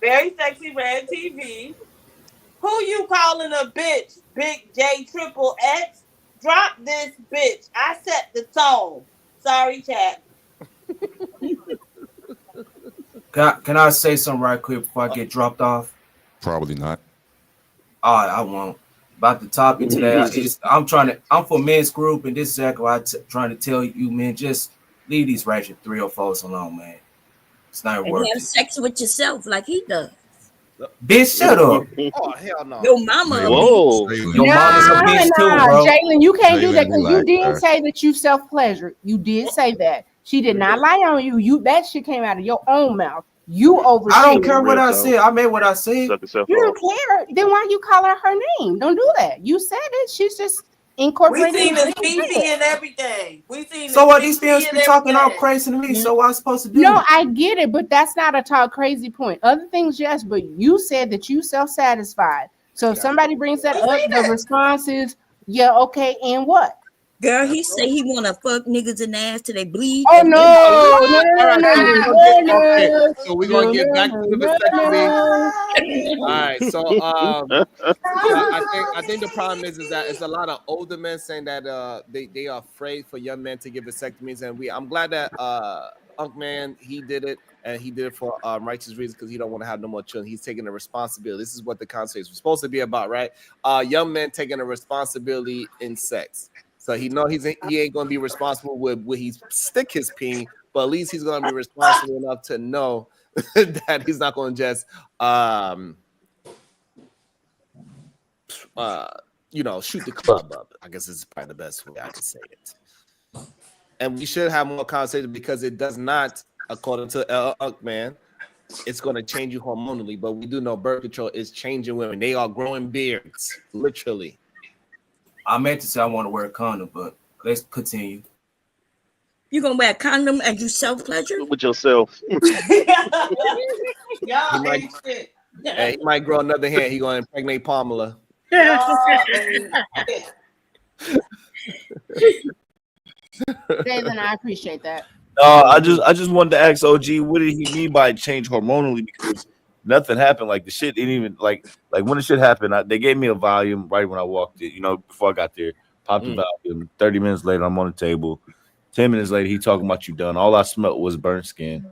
Very Sexy Red TV. Who you calling a bitch? Big J Triple X. Drop this bitch. I set the tone. Sorry, chat. Can I say something right quick before I get dropped off? Probably not. All right, I won't. About the topic today, I'm for men's group, and this is exactly what trying to tell you, man. Just leave these ratchet 304s alone, man. It's not And worth have it. sex with yourself like he does. Bitch, shut up. Oh hell no. Your mama a Whoa. bitch. Your mama's a bitch too, bro. Jalen, you can't do that Jalen, because you relax, did bro. say that you self-pleasure. You did say that. She did not lie on you. You that shit came out of your own mouth. You oversaid. I don't care what Real I talk. said. I made what I said. Suck yourself You don't off. care. Then why you call her name? Don't do that. You said it. She's just We incorporating. seen the it. CC and everything. We seen the So what? These CC females and be talking all everything. crazy to me. So what I supposed to do? No, I get it, but that's not a talk crazy point. Other things, yes, but you said that you self-satisfied. So if somebody brings that up, the response is, yeah, okay, and what? Girl, he say he wanna fuck niggas in the ass till they bleed. Oh and no, All right, no, okay, so we're gonna get back to the no, vasectomy. no. All right, so I think the problem is that it's a lot of older men saying that they are afraid for young men to get vasectomies, and I'm glad that Unk Man he did it, and he did it for righteous reasons because he don't want to have no more children. He's taking the responsibility. This is what the conversation was supposed to be about, right? Young men taking a responsibility in sex. So he know he ain't gonna be responsible with where he stick his peen, but at least he's gonna be responsible enough to know that he's not gonna just shoot the club up. I guess it's probably the best way I can say it. And we should have more conversation because it does not, according to Unkman, it's going to change you hormonally. But we do know birth control is changing women. They are growing beards, literally. I meant to say I want to wear a condom, but let's continue. You gonna wear a condom and you self-pleasure? With yourself. Y'all ain't shit. And he might grow another hair. He going to impregnate Pamela. Jalen, I appreciate that. I just wanted to ask OG, what did he mean by change hormonally? Because nothing happened. Like the shit didn't even like when the shit happened. They gave me a volume right when I walked in. Before I got there, popped the volume. 30 minutes later, I'm on the table. 10 minutes later, he talking about you done. All I smelled was burnt skin.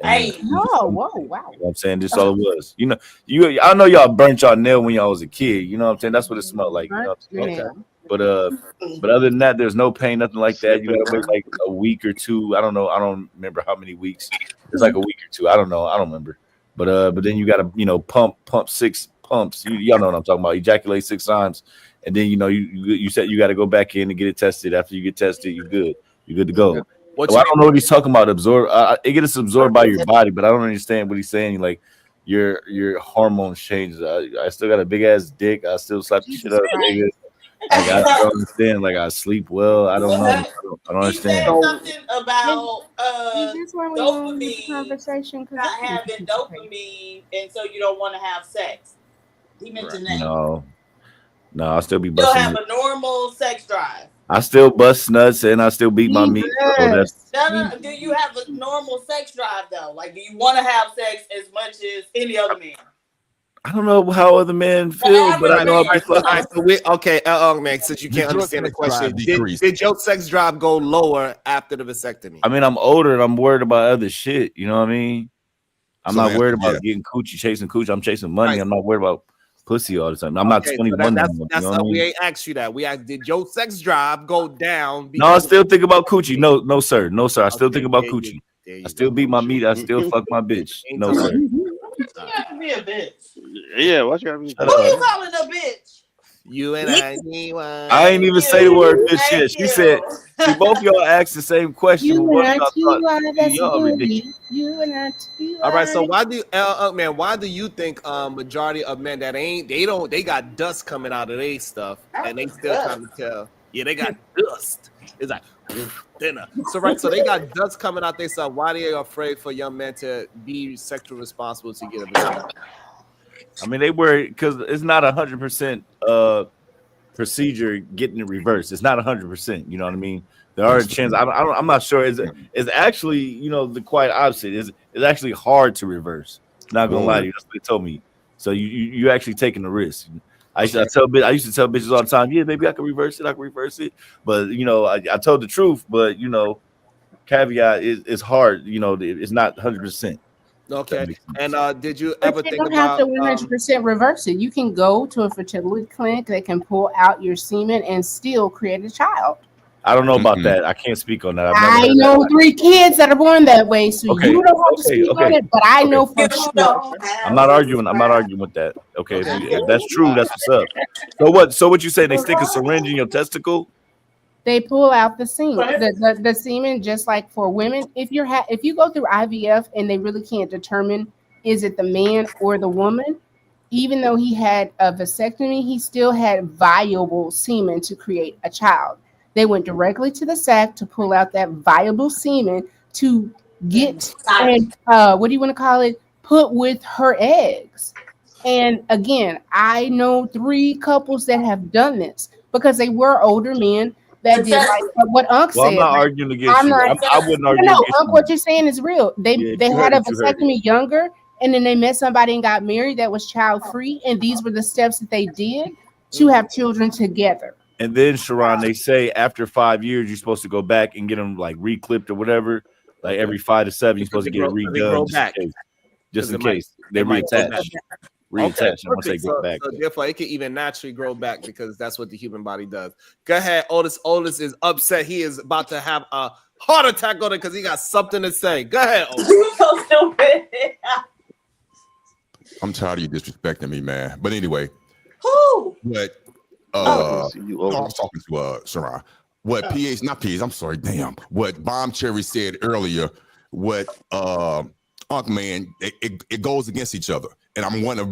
Hey, Oh, whoa, wow. You know what I'm saying? This all it was. I know y'all burnt y'all nail when y'all was a kid. You know what I'm saying? That's what it smelled like. You know what I'm saying? Yeah. But other than that, there's no pain, nothing like that. You gotta wait like a week or two. I don't know. I don't remember how many weeks. It's like a week or two. I don't know. I don't remember. But then you gotta pump 6 pumps. Y'all know what I'm talking about. Ejaculate 6 times, and then you said you got to go back in and get it tested. After you get tested, you're good. You're good to go. So I don't know what he's talking about. It gets absorbed by your body, but I don't understand what he's saying. Like your hormones change. I still got a big ass dick. I still slap the shit out of niggas. Like, I don't understand. Like I sleep well. I don't know. I don't understand. He said something about Is this where we want this dopamine, conversation? not having dopamine, and so you don't want to have sex. He mentioned that. No, I'll still be You still busting. have a normal sex drive. I still bust nuts and I still beat my meat. So that's Do you have a normal sex drive though? Like, do you want to have sex as much as any other man? I don't know how other men feel, but I know I'll be fucking. Man, since you can't Did your understand the sex question, drive decrease? did your sex drive go lower after the vasectomy? I mean, I'm older and I'm worried about other shit. You know what I mean? I'm So not then, worried about yeah. getting coochie, chasing coochie. I'm chasing money. Right. I'm not worried about pussy all the time. I'm not Okay, so 21 that's anymore. You know what I we mean? ain't asked you that. We asked, did your sex drive go down? No, I still think about coochie. No, sir. No, sir. I still think about there you- coochie. there you I still go. beat my meat. I still fuck my bitch. No, sir. You got to be a bitch. Yeah, why you gotta be? Shut Who you up. calling a bitch? You and I. I ain't even say the word bitch Thank yet. She you. said, see, both y'all asked the same question. You but one and of I y'all too, thought, that's y'all a ridiculous. You and I too. All right, so why do why do you think majority of men that they got dust coming out of their stuff and they still trying to tell? Yeah, they got dust. It's like dinner. So they got dust coming out their stuff. Why they afraid for young men to be sexually responsible to get a vasectomy? I mean, they were because it's not 100% procedure getting it reversed. It's not 100%. You know what I mean? There are chances. I'm not sure. It's actually the quite opposite. It's actually hard to reverse. Not gonna lie to you, that's what they told me. So you actually taking the risk. I used to tell bitches all the time, yeah, baby, I can reverse it. But I told the truth, but caveat is hard. It's not 100%. Okay. And did you But ever you think don't have about to 100% reverse it. You can go to a fertility clinic that can pull out your semen and still create a child. I don't know about that. I can't speak on that. I know 3 kids that are born that way, so you don't have to speak on it. But I know for sure. I'm not arguing with that. Okay, if that's true, that's what's up. So what you say? They stick a syringe in your testicle? They pull out the semen, the semen, just like for women. If you go through IVF and they really can't determine is it the man or the woman, even though he had a vasectomy, he still had viable semen to create a child. They went directly to the sac to pull out that viable semen to get and what do you want to call it? Put with her eggs. And again, I know 3 couples that have done this because they were older men that did like what Unc said. I'm not arguing against you. I wouldn't argue. No, Unc, what you're saying is real. They had a vasectomy younger, and then they met somebody and got married that was child free, and these were the steps that they did to have children together. And then, Sharon, they say after 5 years, you're supposed to go back and get them like reclipped or whatever. Like every 5 to 7, you're supposed to get it redone just in case they reattach. Reattach. I'm gonna say go back. So therefore, it can even naturally grow back because that's what the human body does. Go ahead, Otis. Otis is upset. He is about to have a heart attack on it because he got something to say. Go ahead, Otis. You so stupid. I'm tired of you disrespecting me, man. But anyway, Who? But I was talking to Sharon. What not PH, I'm sorry, damn. What Bomb Cherry said earlier, what Unc Man, it goes against each other. And I'm going to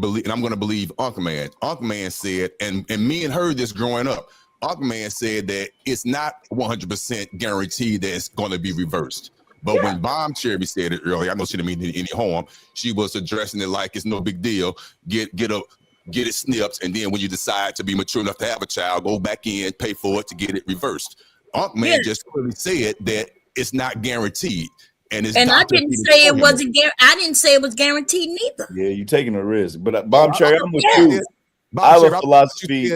believe Unc Man. Unc Man said, and me and heard this growing up. Unc Man said that it's not 100% guaranteed that it's going to be reversed. But when Bomb Cherry said it earlier, I know she didn't mean any harm. She was addressing it like it's no big deal. Get it snipped, and then when you decide to be mature enough to have a child, go back in, pay for it to get it reversed. Unc Man just clearly said that it's not guaranteed. And I didn't say it wasn't. I didn't say it was guaranteed neither. Yeah, you're taking a risk. But Bomb Cherry, I'm with you. Our philosophy.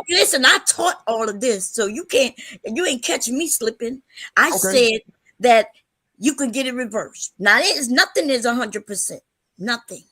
Listen, I taught all of this, so you ain't catching me slipping. I said that you can get it reversed. Now, nothing is 100%. Nothing.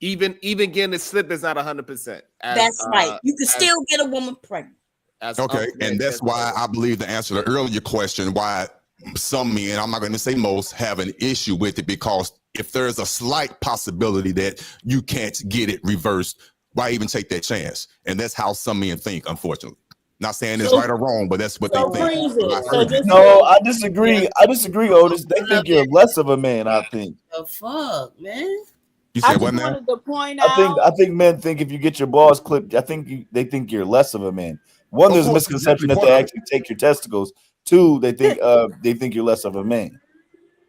Even getting it slipped is not 100%. That's right. You can still get a woman pregnant. And that's why I believe the answer to the earlier question, why some men, I'm not going to say most, have an issue with it, because if there's a slight possibility that you can't get it reversed, why even take that chance? And that's how some men think, unfortunately. Not saying it's right or wrong, but that's what they think. No, I disagree. I disagree, Otis. They think you're less of a man, I think. The fuck, man. You said what now? I think men think if you get your balls clipped, they think you're less of a man. One, there's a misconception that they actually take your testicles. 2, they think you're less of a man.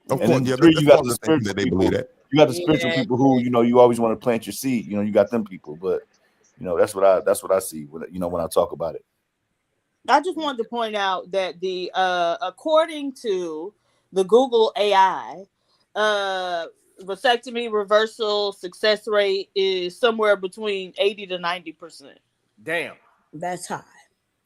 Of and course, then 3, you got the spiritual that they people. believe that. You got the spiritual people who you always want to plant your seed. You got them people, but that's what I see when I talk about it. I just wanted to point out that the according to the Google AI, vasectomy reversal success rate is somewhere between 80 to 90%. Damn, that's high.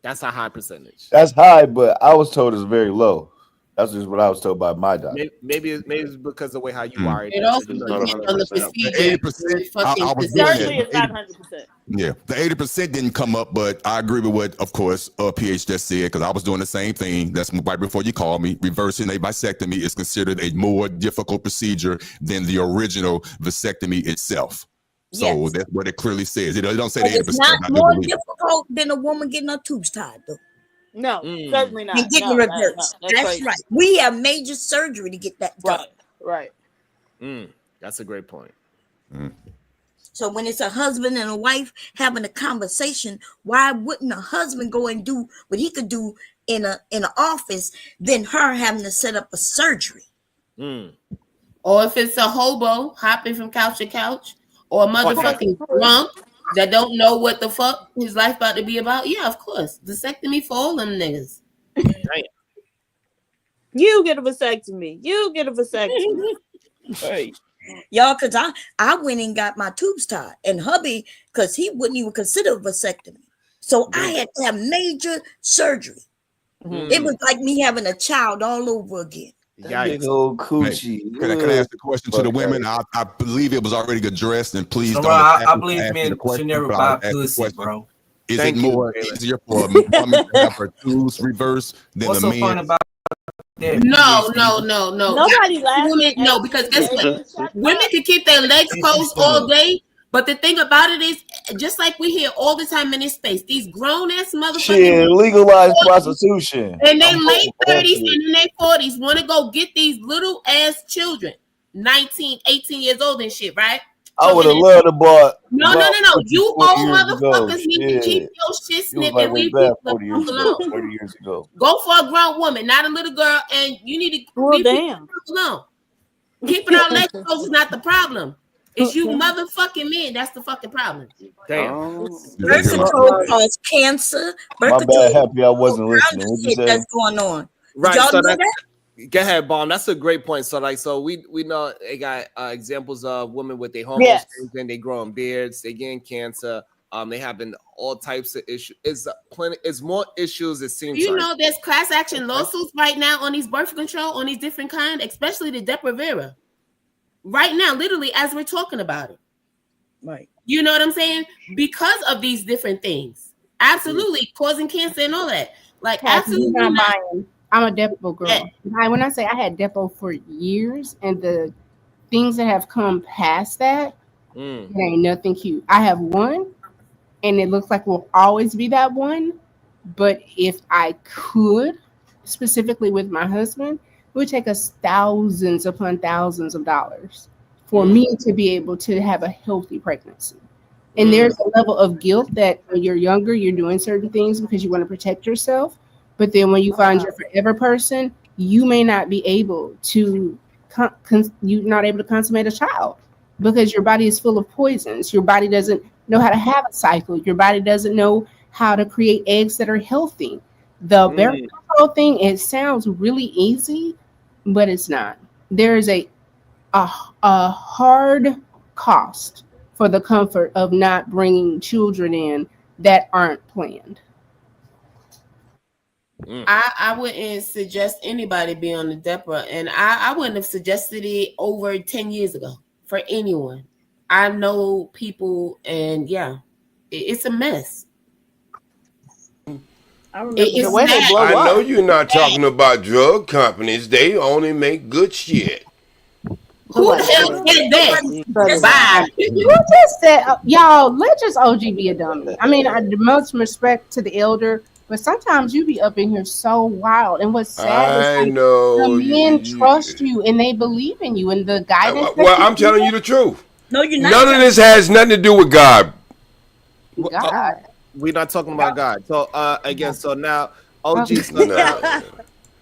That's a high percentage. That's high, but I was told it's very low. That's just what I was told by my doctor. Maybe it's because of the way how you are. It also depends on the procedure. 80%. Certainly, it's not 100%. Yeah, the 80% didn't come up, but I agree with what, of course, PH just said, because I was doing the same thing. That's right before you called me. Reversing a vasectomy is considered a more difficult procedure than the original vasectomy itself. So that's what it clearly says. It don't say 80%. It's not more difficult than a woman getting her tubes tied, though. No, certainly not. And getting reversed. That's right. We have major surgery to get that done. Right. That's a great point. So when it's a husband and a wife having a conversation, why wouldn't a husband go and do what he could do in an office than her having to set up a surgery? Or if it's a hobo hopping from couch to couch, or a motherfucking drunk that don't know what the fuck his life about to be about, yeah, of course. Vasectomy for all them niggas. You get a vasectomy. You get a vasectomy. Hey, Y'all, because I went and got my tubes tied, and hubby, because he wouldn't even consider a vasectomy. So I had to have major surgery. It was like me having a child all over again. That big old coochie. Hey, can I ask the question to the women? I believe it was already addressed, and please So, don't. I believe men should never buy pussy, bro. Is it more easier for a woman to have her tubes reversed than What's a so man? fun about that? No. Nobody laughs. No, because guess what? Women can keep their legs closed all day. But the thing about it is, just like we hear all the time in this space, these grown ass motherfuckers Shit, legalized prostitution. in their late 30s and in their 40s want to go get these little ass children, 19, 18 years old and shit, right? I would have loved to bought. No. You old motherfuckers need to keep your shit snipped and leave people 40 years ago. 40 years ago. Go for a grown woman, not a little girl, and you need to leave people alone. Keeping our legs closed is not the problem. It's you motherfucking men. That's the fucking problem. Damn. Birth control causes cancer. My bad, happy I wasn't listening. What you say? That's going on. Right. Y'all So know that? go ahead, Bomb. That's a great point. So we know they got examples of women with their hormones and they growing beards, they getting cancer. They having all types of issues. It's more issues. It seems. You know, there's class action lawsuits right now on these birth control, on these different kinds, especially the Depo-Provera. Right now, literally, as we're talking about it. Right. You know what I'm saying? Because of these different things. Absolutely. Causing cancer and all that. Like, absolutely not buying. I'm a Depo girl. Yeah. When I say I had Depo for years, and the things that have come past that, it ain't nothing cute. I have one, and it looks like will always be that one. But if I could, specifically with my husband, it would take us thousands upon thousands of dollars for me to be able to have a healthy pregnancy. And there's a level of guilt that when you're younger, you're doing certain things because you want to protect yourself. But then when you find your forever person, you may not be able to, you're not able to consummate a child because your body is full of poisons. Your body doesn't know how to have a cycle. Your body doesn't know how to create eggs that are healthy. The birth control thing, it sounds really easy, but it's not. There is a hard cost for the comfort of not bringing children in that aren't planned. I wouldn't suggest anybody be on the Depo, and I wouldn't have suggested it over 10 years ago for anyone. I know people, and yeah, it's a mess. I know you're not talking about drug companies. They only make good shit. Who the hell said that? Bye. Who just said, y'all, let just OG be a dummy. I mean, the most respect to the elder, but sometimes you be up in here so wild. And what's sad is the men trust you and they believe in you and the guidance. Well, I'm telling you the truth. No, you're not. None of this has nothing to do with God. God. We're not talking about God. So again, so now OG,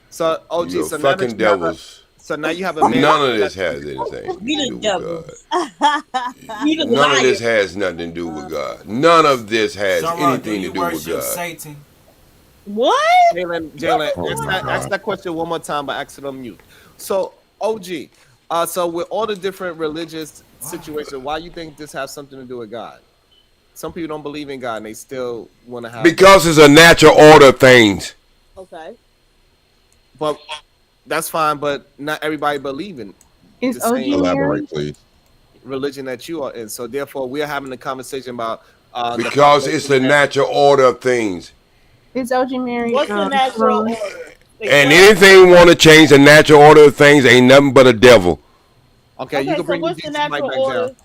so OG, You're so now fucking devils. So now you have a man. None of this has anything to do with God. None of this has nothing to do with God. None of this has anything to do with God. Satan? What? Jalen, ask that question one more time, but ask it on mute. So OG, so with all the different religious situations, why you think this has something to do with God? Some people don't believe in God and they still want to have. Because it's a natural order of things. Okay. But that's fine, but not everybody believe in the same elaborate, please. Religion that you are in. So therefore, we're having a conversation about because it's the natural order of things. Is OG married? What's the natural order? And anything want to change the natural order of things ain't nothing but a devil. Okay, you can bring what's the natural order? down.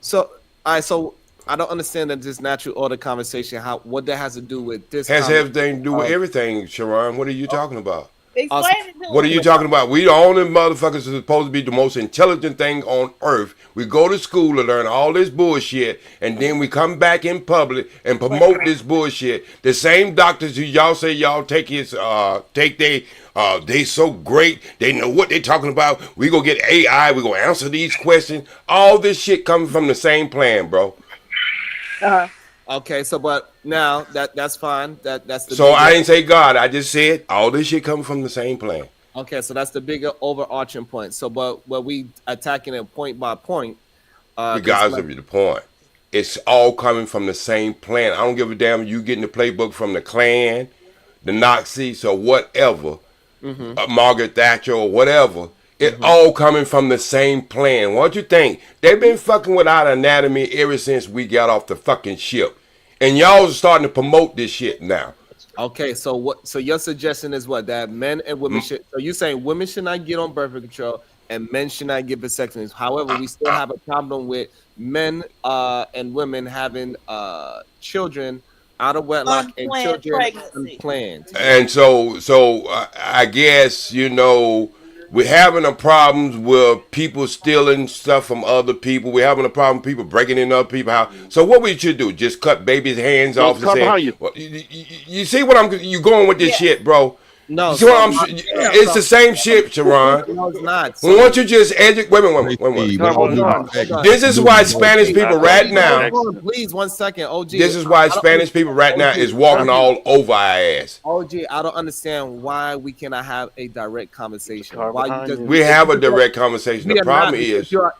So all right, so I don't understand that this natural order conversation. What that has to do with this? Has everything to do with everything, Sharon. What are you talking about? Explain it to What are you talking about? We the only motherfuckers are supposed to be the most intelligent thing on earth. We go to school to learn all this bullshit, and then we come back in public and promote this bullshit. The same doctors who y'all say y'all take they so great, they know what they talking about. We gonna get AI, we gonna answer these questions. All this shit comes from the same plan, bro. Okay, so but now that's fine. That's the so I didn't say God. I just said all this shit comes from the same plan. Okay, so that's the bigger overarching point. So, but we attacking it point by point. Regardless of the point, it's all coming from the same plan. I don't give a damn if you getting the playbook from the Klan, the Nazis, or whatever, Margaret Thatcher or whatever. It all coming from the same plan. What you think? They've been fucking with our anatomy ever since we got off the fucking ship, and y'all are starting to promote this shit now. Okay, so what? So your suggestion is what? That men and women should. So you saying women should not get on birth control and men should not get vasectomies. However, we still have a problem with men and women having children out of wedlock and children unplanned. And so I guess we're having a problem with people stealing stuff from other people. We're having a problem with people breaking in other people's house. So what we should do? Just cut babies' hands off and say, well, you see what you going with this shit, bro? No, it's the same shit, Sharon. No, it's not. Why don't you just educate? Wait a minute. This is why Spanish people right now. Please, 1 second, OG. This is why Spanish people right now is walking all over our ass. OG, I don't understand why we cannot have a direct conversation. We have a direct conversation. The problem is, you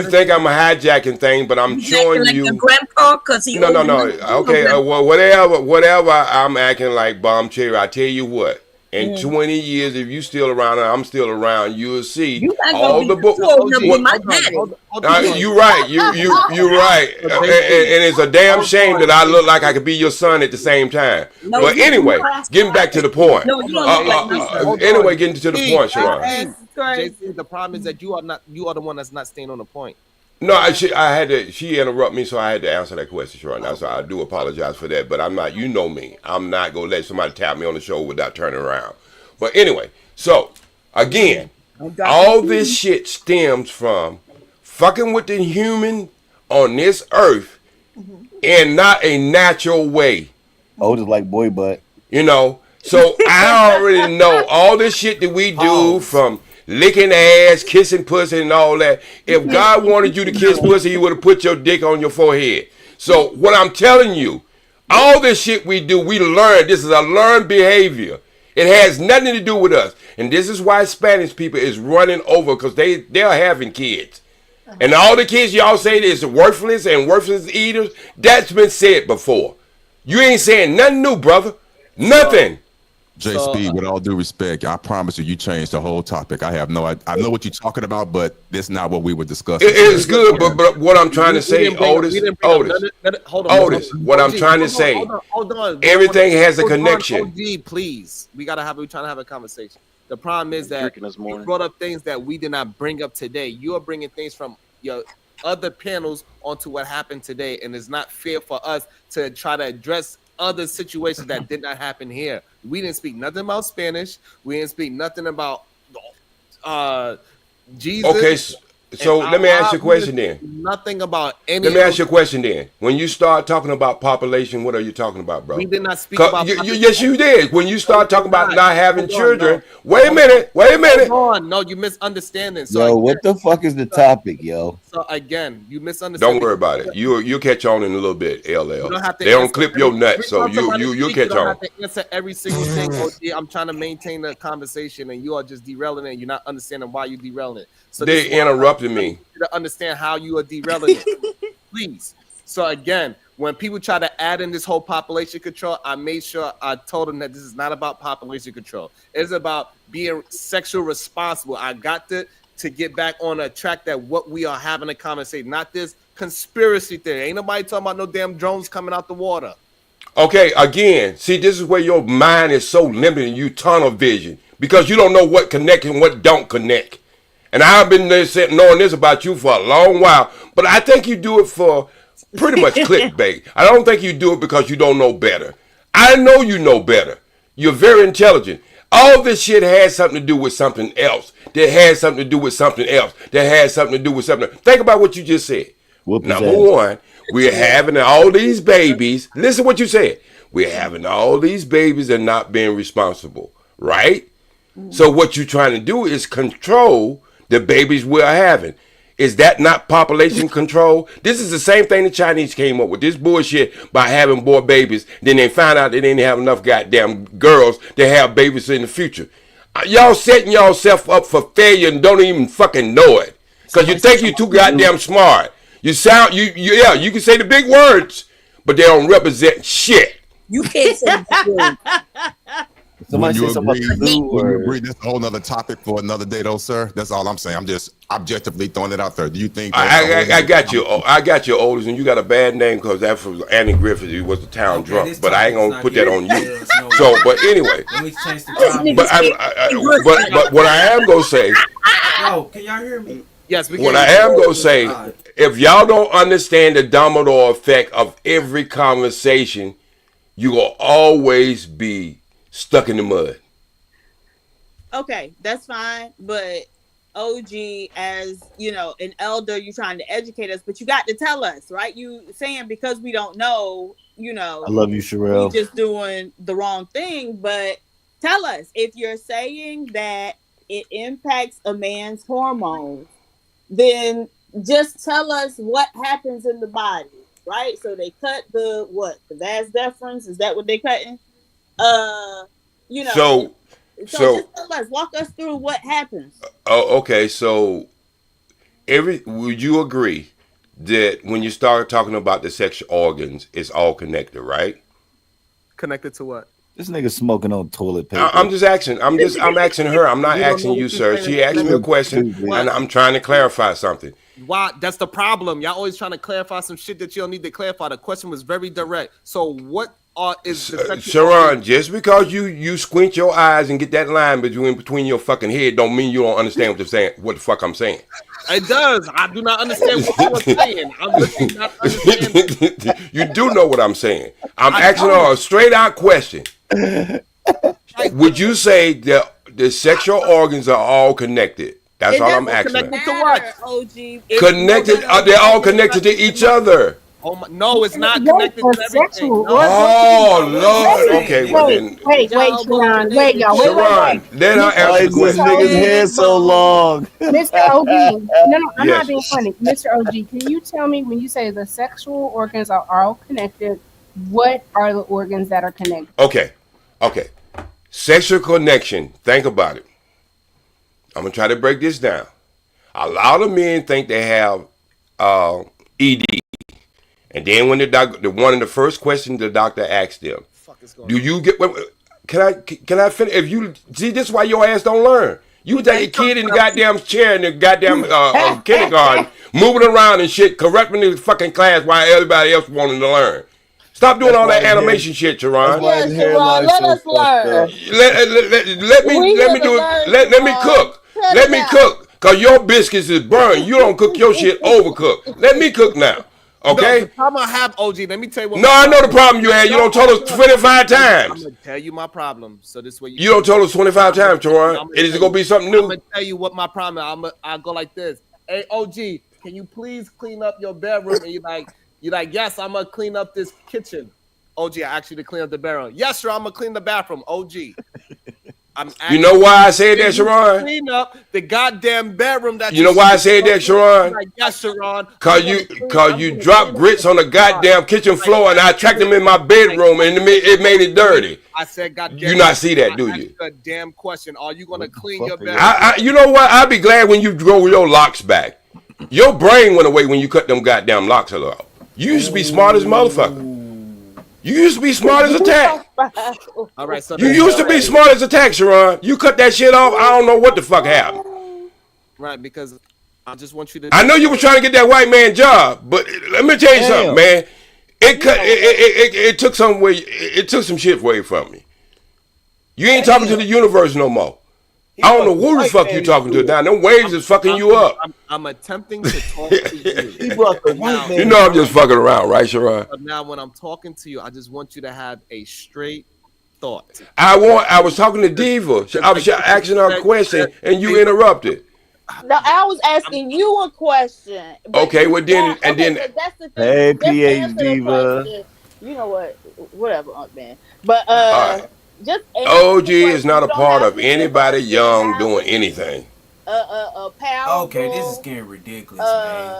think I'm a hijacking thing, but I'm showing you. Like grandpa, because he. No. Okay, well, whatever. I'm acting like Bomb Cherry. I tell you what. In 20 years, if you still around and I'm still around, you'll see all the books. You're right. You're right. And it's a damn shame that I look like I could be your son at the same time. But anyway, getting back to the point. Anyway, getting to the point, Sharon. JC, the problem is that you are the one that's not staying on the point. No, I had to. She interrupted me, so I had to answer that question, Sharon. So I do apologize for that, but I'm not. You know me. I'm not gonna let somebody tap me on the shoulder without turning around. But anyway, so again, all this shit stems from fucking with the human on this earth in not a natural way. Just like boy butt. So I already know all this shit that we do from licking ass, kissing pussy, and all that. If God wanted you to kiss pussy, he would have put your dick on your forehead. So what I'm telling you, all this shit we do, we learn. This is a learned behavior. It has nothing to do with us. And this is why Spanish people is running over, because they're having kids. And all the kids y'all say is worthless and worthless eaters, that's been said before. You ain't saying nothing new, brother. Nothing. Speed, with all due respect, I promise you changed the whole topic. I know what you're talking about, but that's not what we were discussing. It's good, but what I'm trying to say, Otis, what I'm trying to say, hold on. Everything has a connection. OG, please, we're trying to have a conversation. The problem is that you brought up things that we did not bring up today. You are bringing things from your other panels onto what happened today, and it's not fair for us to try to address other situations that did not happen here. We didn't speak nothing about Spanish. We didn't speak nothing about Jesus. Okay, so let me ask you a question then. Nothing about any. Let me ask you a question then. When you start talking about population, what are you talking about, bro? We did not speak about. Yes, you did. When you start talking about not having children. Wait a minute. Hold on. No, you misunderstanding. So what the fuck is the topic, yo? So again, you misunderstand. Don't worry about it. You'll catch on in a little bit, LL. They don't clip your nuts, so you'll catch on. You don't have to answer every single thing. OG, I'm trying to maintain the conversation, and you are just derailing it. You're not understanding why you're derailing it. So they interrupted me. To understand how you are derailing it, please. So again, when people try to add in this whole population control, I made sure I told them that this is not about population control. It's about being sexual responsible. I got to get back on a track that what we are having a conversation, not this conspiracy theory. Ain't nobody talking about no damn drones coming out the water. Okay, again, see, this is where your mind is so limited and you tunnel vision because you don't know what connects and what don't connect. And I've been knowing this about you for a long while, but I think you do it for pretty much clickbait. I don't think you do it because you don't know better. I know you know better. You're very intelligent. All this shit has something to do with something else. That has something to do with something else. That has something to do with something else. Think about what you just said. Number one, we're having all these babies. Listen to what you said. We're having all these babies and not being responsible, right? So what you're trying to do is control the babies we're having. Is that not population control? This is the same thing the Chinese came up with. This bullshit by having more babies. Then they found out they didn't have enough goddamn girls to have babies in the future. Y'all setting yourself up for failure and don't even fucking know it. Because you think you're too goddamn smart. You sound, yeah, you can say the big words, but they don't represent shit. You can't say that. Somebody say something about you agree, that's a whole nother topic for another day, though, sir. That's all I'm saying. I'm just objectively throwing it out there. Do you think? I got you. I got you, Otis, and you got a bad name because that was Andy Griffith. He was the town drunk, but I ain't gonna put that on you. So, but anyway, Let me change the topic. but what I am gonna say. Yo, can y'all hear me? Yes, we can. What I am gonna say, if y'all don't understand the domino effect of every conversation, you will always be stuck in the mud. Okay, that's fine, but OG, as you know, an elder, you're trying to educate us, but you got to tell us, right? You saying because we don't know, you know, I love you, Sherelle. we just doing the wrong thing, but tell us if you're saying that it impacts a man's hormones, then just tell us what happens in the body, right? So they cut the vas deferens, is that what they cutting? You know, So just tell us, walk us through what happens. Okay, so would you agree that when you start talking about the sexual organs, it's all connected, right? Connected to what? This nigga smoking on toilet paper. I'm just asking. I'm asking her. I'm not asking you, sir. She asked me a question, and I'm trying to clarify something. Why? That's the problem. Y'all always trying to clarify some shit that you don't need to clarify. The question was very direct. So what is the Sharon, just because you squint your eyes and get that line between your fucking head don't mean you don't understand what the fuck I'm saying. It does. I do not understand what you are saying. I'm literally not understanding. You do know what I'm saying. I'm asking her a straight out question. Would you say that the sexual organs are all connected? That's all I'm asking. Connected to what? OG. Connected? They're all connected to each other. Oh my, no, it's not connected to everything. No. Oh Lord. Okay, well then. Wait, Sharon. Wait, y'all. Sharon, let her answer the question. This nigga's hair so long. Mr. OG. No, I'm not being funny. Mr. OG, can you tell me when you say the sexual organs are all connected, what are the organs that are connected? Okay. Sexual connection. Think about it. I'm gonna try to break this down. A lot of men think they have ED, and then when one of the first questions the doctor asked them, "Do you get?" Can I finish? If you see, this is why your ass don't learn. You take a kid in the goddamn chair in the goddamn kindergarten, moving around and shit, correcting the fucking class while everybody else wanting to learn. Stop doing all that animation shit, Sharon. Yes, Sharon, let us learn. Let me cook. Let me cook. Cause your biscuits is burned. You don't cook your shit overcooked. Let me cook now. Okay? No, the problem I have, OG, let me tell you what. No, I know the problem you had. You don't told us 25 times. I'm gonna tell you my problem. So this way you don't told us 25 times, Sharon. It is gonna be something new. I'm gonna tell you what my problem is. I'll go like this. Hey, OG, can you please clean up your bedroom? And you're like, yes, I'm gonna clean up this kitchen. OG, I asked you to clean up the bedroom. Yes, sir, I'm gonna clean the bathroom. OG. You know why I said that, Sharon? Clean up the goddamn bedroom. You know why I said that, Sharon? Like, yes, Sharon. Cause you dropped grits on the goddamn kitchen floor, and I tracked them in my bedroom, and it made it dirty. I said, goddamn. You not see that, do you? A damn question. Are you gonna clean your bedroom? You know what? I'll be glad when you grow your locks back. Your brain went away when you cut them goddamn locks out. You used to be smart as a motherfucker. You used to be smart as a tack. All right, so you used to be smart as a tack, Sharon. You cut that shit off. I don't know what the fuck happened. Right, because I just want you to. I know you were trying to get that white man job, but let me tell you something, man. It took some way. It took some shit away from me. You ain't talking to the universe no more. I don't know who the fuck you talking to now. Them waves is fucking you up. I'm attempting to talk to you. You know I'm just fucking around, right, Sharon? But now when I'm talking to you, I just want you to have a straight thought. I was talking to Diva. I was asking her a question, and you interrupted. No, I was asking you a question. Okay, well then, that's the thing. Hey, PH Diva. You know what? Whatever, man. But just OG is not a part of anybody young doing anything. Okay, this is getting ridiculous, man.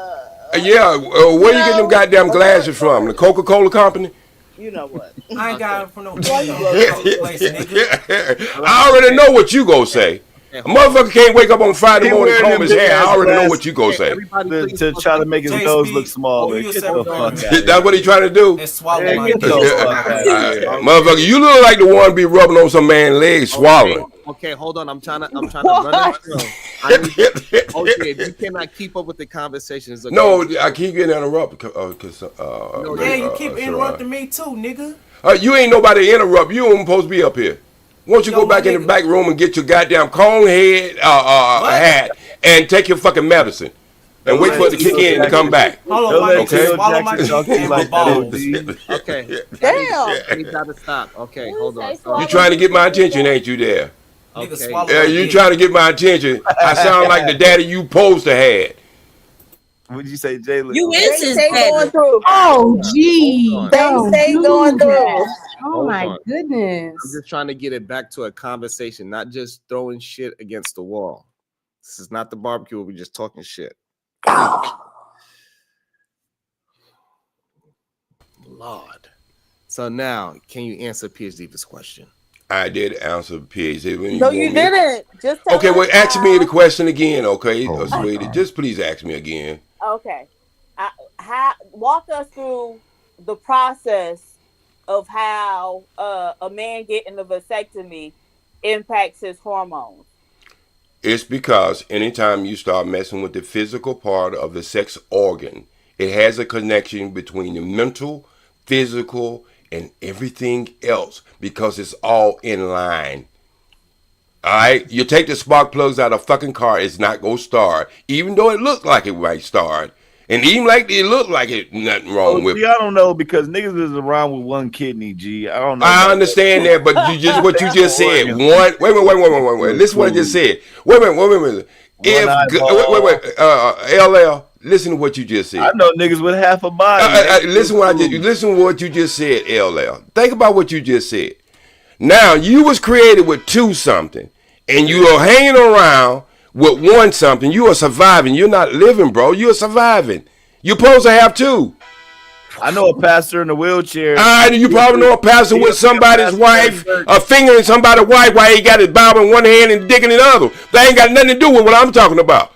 Where you getting them goddamn glasses from? The Coca-Cola company? You know what? I ain't got it from no Why you place, nigga. I already know what you gonna say. A motherfucker can't wake up on Friday He morning, wearing comb his them hair. I big-ass already know glasses. what you gonna say. To try to make his nose look smaller. Get the fuck out of here. That's what he trying to do. And swallow Yeah, my get the fuck out of here. Motherfucker, you look like the one be rubbing on some man's legs, swallowing. Okay, hold on. I'm trying to run it through. Okay, if you cannot keep up with the conversation, it's okay. No, I keep getting interrupted. Yeah, you keep interrupting me too, nigga. You ain't nobody to interrupt. You ain't supposed to be up here. Why don't you go back in the back room and get your goddamn cone head hat and take your fucking medicine and wait for it to kick in and come back. Hold on, okay? Swallow my balls. Okay. Damn. You gotta stop. Okay, hold on. You trying to get my attention, ain't you there? Okay. Yeah, you trying to get my attention. I sound like the daddy you supposed to had. What'd you say, Jalen? You is his They going daddy. through. Oh, gee. Don't They do going that. through. Oh, Hold my on. goodness. I'm just trying to get it back to a conversation, not just throwing shit against the wall. This is not the barbecue where we're just talking shit. Lord. So now, can you answer PhD's question? I did answer PhD. No, you didn't. Just tell Okay, us well, ask me how- the question again, okay, Oh, sweetie. Just please ask me again. Okay. Walk us through the process of how a man getting a vasectomy impacts his hormones. It's because anytime you start messing with the physical part of the sex organ, it has a connection between the mental, physical, and everything else because it's all in line. All right? You take the spark plugs out of a fucking car, it's not going to start, even though it looks like it might start. And even like it look like it, nothing wrong with it. I don't know because niggas is around with one kidney, G. I don't know. I understand that, but what you just said. Wait. Listen what I just said. Wait. LL, listen to what you just said. I know niggas with half a body. Listen to what you just said, LL. Think about what you just said. Now you was created with 2 something, and you are hanging around with 1 something. You are surviving. You're not living, bro. You're surviving. You're supposed to have 2. I know a pastor in a wheelchair. You probably know a pastor with somebody's wife, a finger in somebody's wife while he got his Bible in one hand and dick in the other. That ain't got nothing to do with what I'm talking about.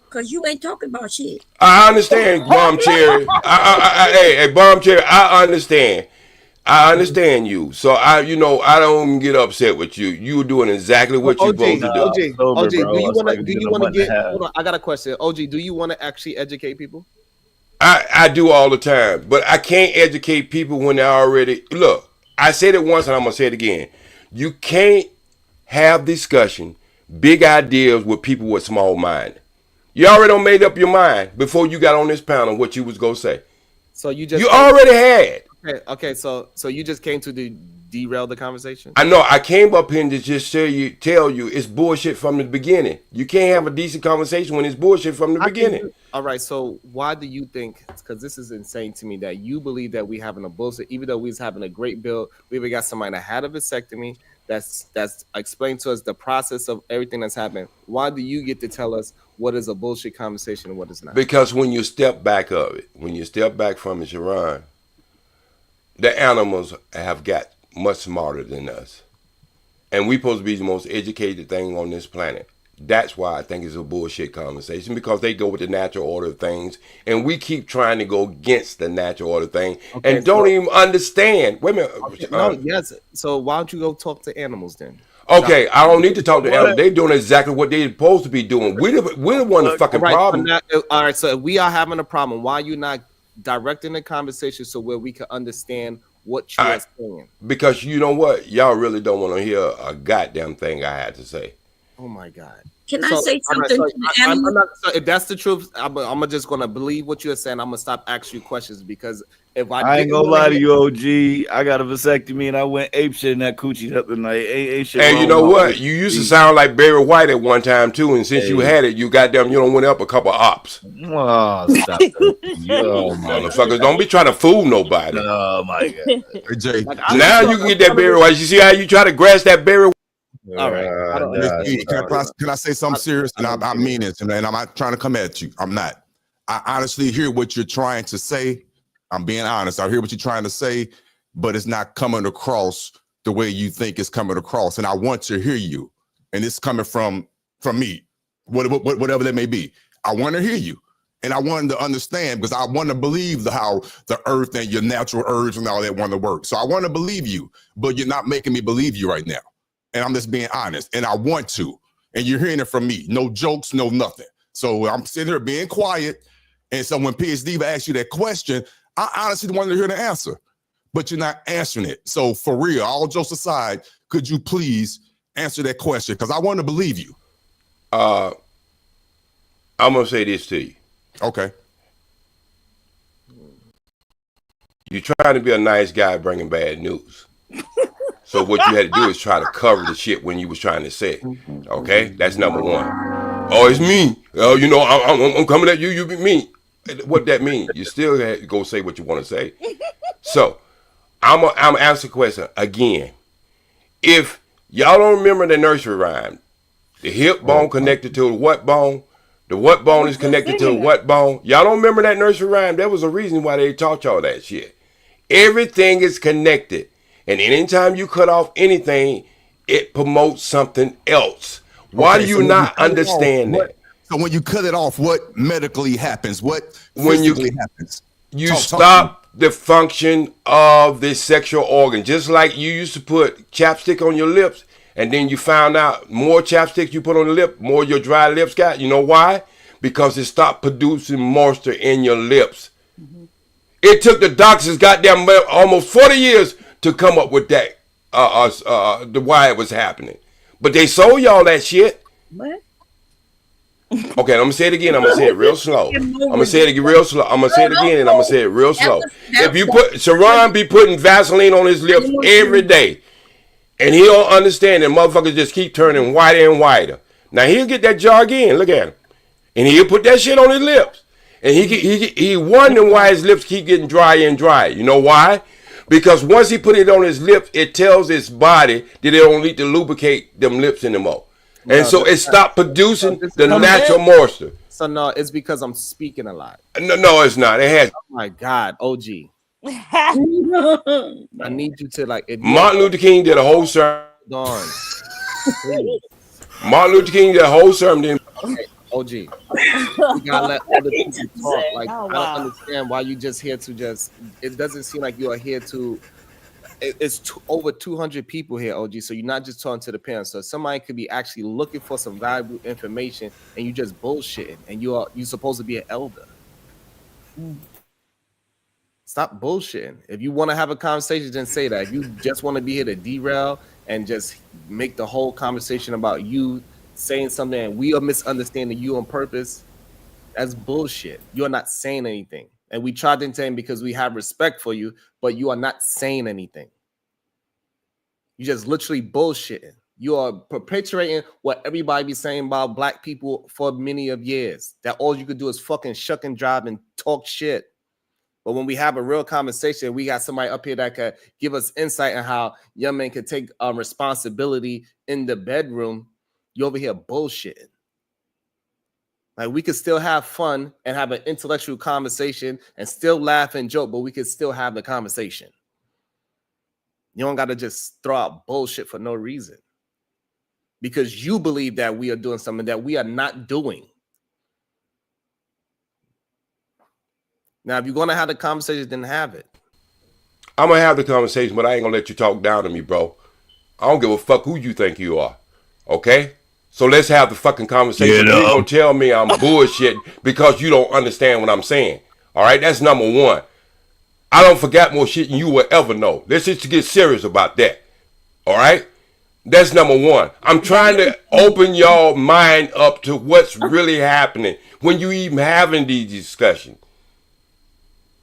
Because you ain't talking about shit. I understand, Bomb Cherry. Hey, Bomb Cherry, I understand. I understand you. So I don't get upset with you. You doing exactly what you're supposed to do. OG, do you want to get? Hold on, I got a question. OG, do you want to actually educate people? I do all the time, but I can't educate people when they're already. Look, I said it once and I'm gonna say it again. You can't have discussion, big ideas with people with small mind. You already done made up your mind before you got on this panel what you was gonna say. So you already had. Okay. So you just came to derail the conversation. I know. I came up here to just tell you it's bullshit from the beginning. You can't have a decent conversation when it's bullshit from the beginning. All right. So why do you think? Because this is insane to me that you believe that we having a bullshit, even though we was having a great bill. We even got somebody that had a vasectomy. That's explained to us the process of everything that's happened. Why do you get to tell us what is a bullshit conversation and what is not? Because when you step back of it, when you step back from it, Sharon, the animals have got much smarter than us. And we supposed to be the most educated thing on this planet. That's why I think it's a bullshit conversation, because they go with the natural order of things, and we keep trying to go against the natural order thing, and don't even understand. Wait a minute. Yes. So why don't you go talk to animals then? Okay, I don't need to talk to animals. They're doing exactly what they're supposed to be doing. We're the one the fucking problem. All right, so if we are having a problem, why are you not directing the conversation so where we can understand what you are saying? Because you know what? Y'all really don't want to hear a goddamn thing I had to say. Oh my God. Can I say something to the animal? If that's the truth, I'm just going to believe what you're saying. I'm going to stop asking you questions, because if I ain't gonna lie to you, OG. I got a vasectomy and I went ape shit in that coochie the other night. And you know what? You used to sound like Barry White at one time too, and since you had it, you don't went up a couple of ops. Oh, stop it. Yo, motherfuckers, don't be trying to fool nobody. Oh my God. Jay, now you can get that Barry White. You see how you try to grasp that Barry White? All right. Can I say something serious? And I mean it, and I'm not trying to come at you. I'm not. I honestly hear what you're trying to say, I'm being honest. I hear what you're trying to say, but it's not coming across the way you think it's coming across. And I want to hear you. And it's coming from me, whatever that may be. I want to hear you. And I wanted to understand because I want to believe how the earth and your natural urge and all that want to work. So I want to believe you, but you're not making me believe you right now. And I'm just being honest. And I want to. And you're hearing it from me. No jokes, no nothing. So I'm sitting here being quiet. And so when PhD asks you that question, I honestly wanted to hear the answer, but you're not answering it. So for real, all jokes aside, could you please answer that question? Because I want to believe you. I'm going to say this to you. Okay. You're trying to be a nice guy bringing bad news. So what you had to do is try to cover the shit when you was trying to say it. Okay? That's number one. Oh, it's me. Oh, you know, I'm coming at you. You be me. What that mean? You still have to go say what you want to say. So I'm answer the question again. If y'all don't remember the nursery rhyme, the hip bone connected to the what bone? The what bone is connected to the what bone? Y'all don't remember that nursery rhyme? There was a reason why they taught y'all that shit. Everything is connected. And anytime you cut off anything, it promotes something else. Why do you not understand that? So when you cut it off, what medically happens? What physically happens? You stop the function of the sexual organ. Just like you used to put chapstick on your lips, and then you found out more chapstick you put on the lip, more your dry lips got. You know why? Because it stopped producing moisture in your lips. It took the doctors goddamn almost 40 years to come up with that, the why it was happening. But they sold y'all that shit. What? Okay, I'm gonna say it again. I'm gonna say it real slow. I'm gonna say it again real slow. I'm gonna say it again, and I'm gonna say it real slow. If you put Sharon be putting Vaseline on his lips every day, and he don't understand, and motherfuckers just keep turning whiter and whiter. Now he'll get that jar again. Look at him, and he'll put that shit on his lips, and he wondering why his lips keep getting drier and drier. You know why? Because once he put it on his lips, it tells his body that it don't need to lubricate them lips anymore. And so it stopped producing the natural moisture. So no, it's because I'm speaking a lot. No, it's not. It has. Oh my God, OG. I need you to like. Martin Luther King did a whole sermon. Martin Luther King did a whole sermon. Okay, OG. You gotta let other people talk. Like I don't understand why you just here to just. It doesn't seem like you are here to. It's over 200 people here, OG. So you're not just talking to the parents. So somebody could be actually looking for some valuable information, and you just bullshitting, and you're supposed to be an elder. Stop bullshitting. If you want to have a conversation, then say that. If you just want to be here to derail and just make the whole conversation about you saying something and we are misunderstanding you on purpose, that's bullshit. You're not saying anything. And we tried to intend because we have respect for you, but you are not saying anything. You just literally bullshitting. You are perpetuating what everybody be saying about black people for many of years. That all you could do is fucking shuck and drive and talk shit. But when we have a real conversation, we got somebody up here that could give us insight on how young men can take responsibility in the bedroom. You over here bullshitting. Like we could still have fun and have an intellectual conversation and still laugh and joke, but we could still have the conversation. You don't got to just throw out bullshit for no reason because you believe that we are doing something that we are not doing. Now, if you're going to have the conversation, then have it. I'm going to have the conversation, but I ain't going to let you talk down to me, bro. I don't give a fuck who you think you are. Okay? So let's have the fucking conversation. You don't tell me I'm bullshit because you don't understand what I'm saying. All right? That's number one. I don't forget more shit than you will ever know. Let's just get serious about that. All right? That's number one. I'm trying to open y'all mind up to what's really happening when you even having these discussions.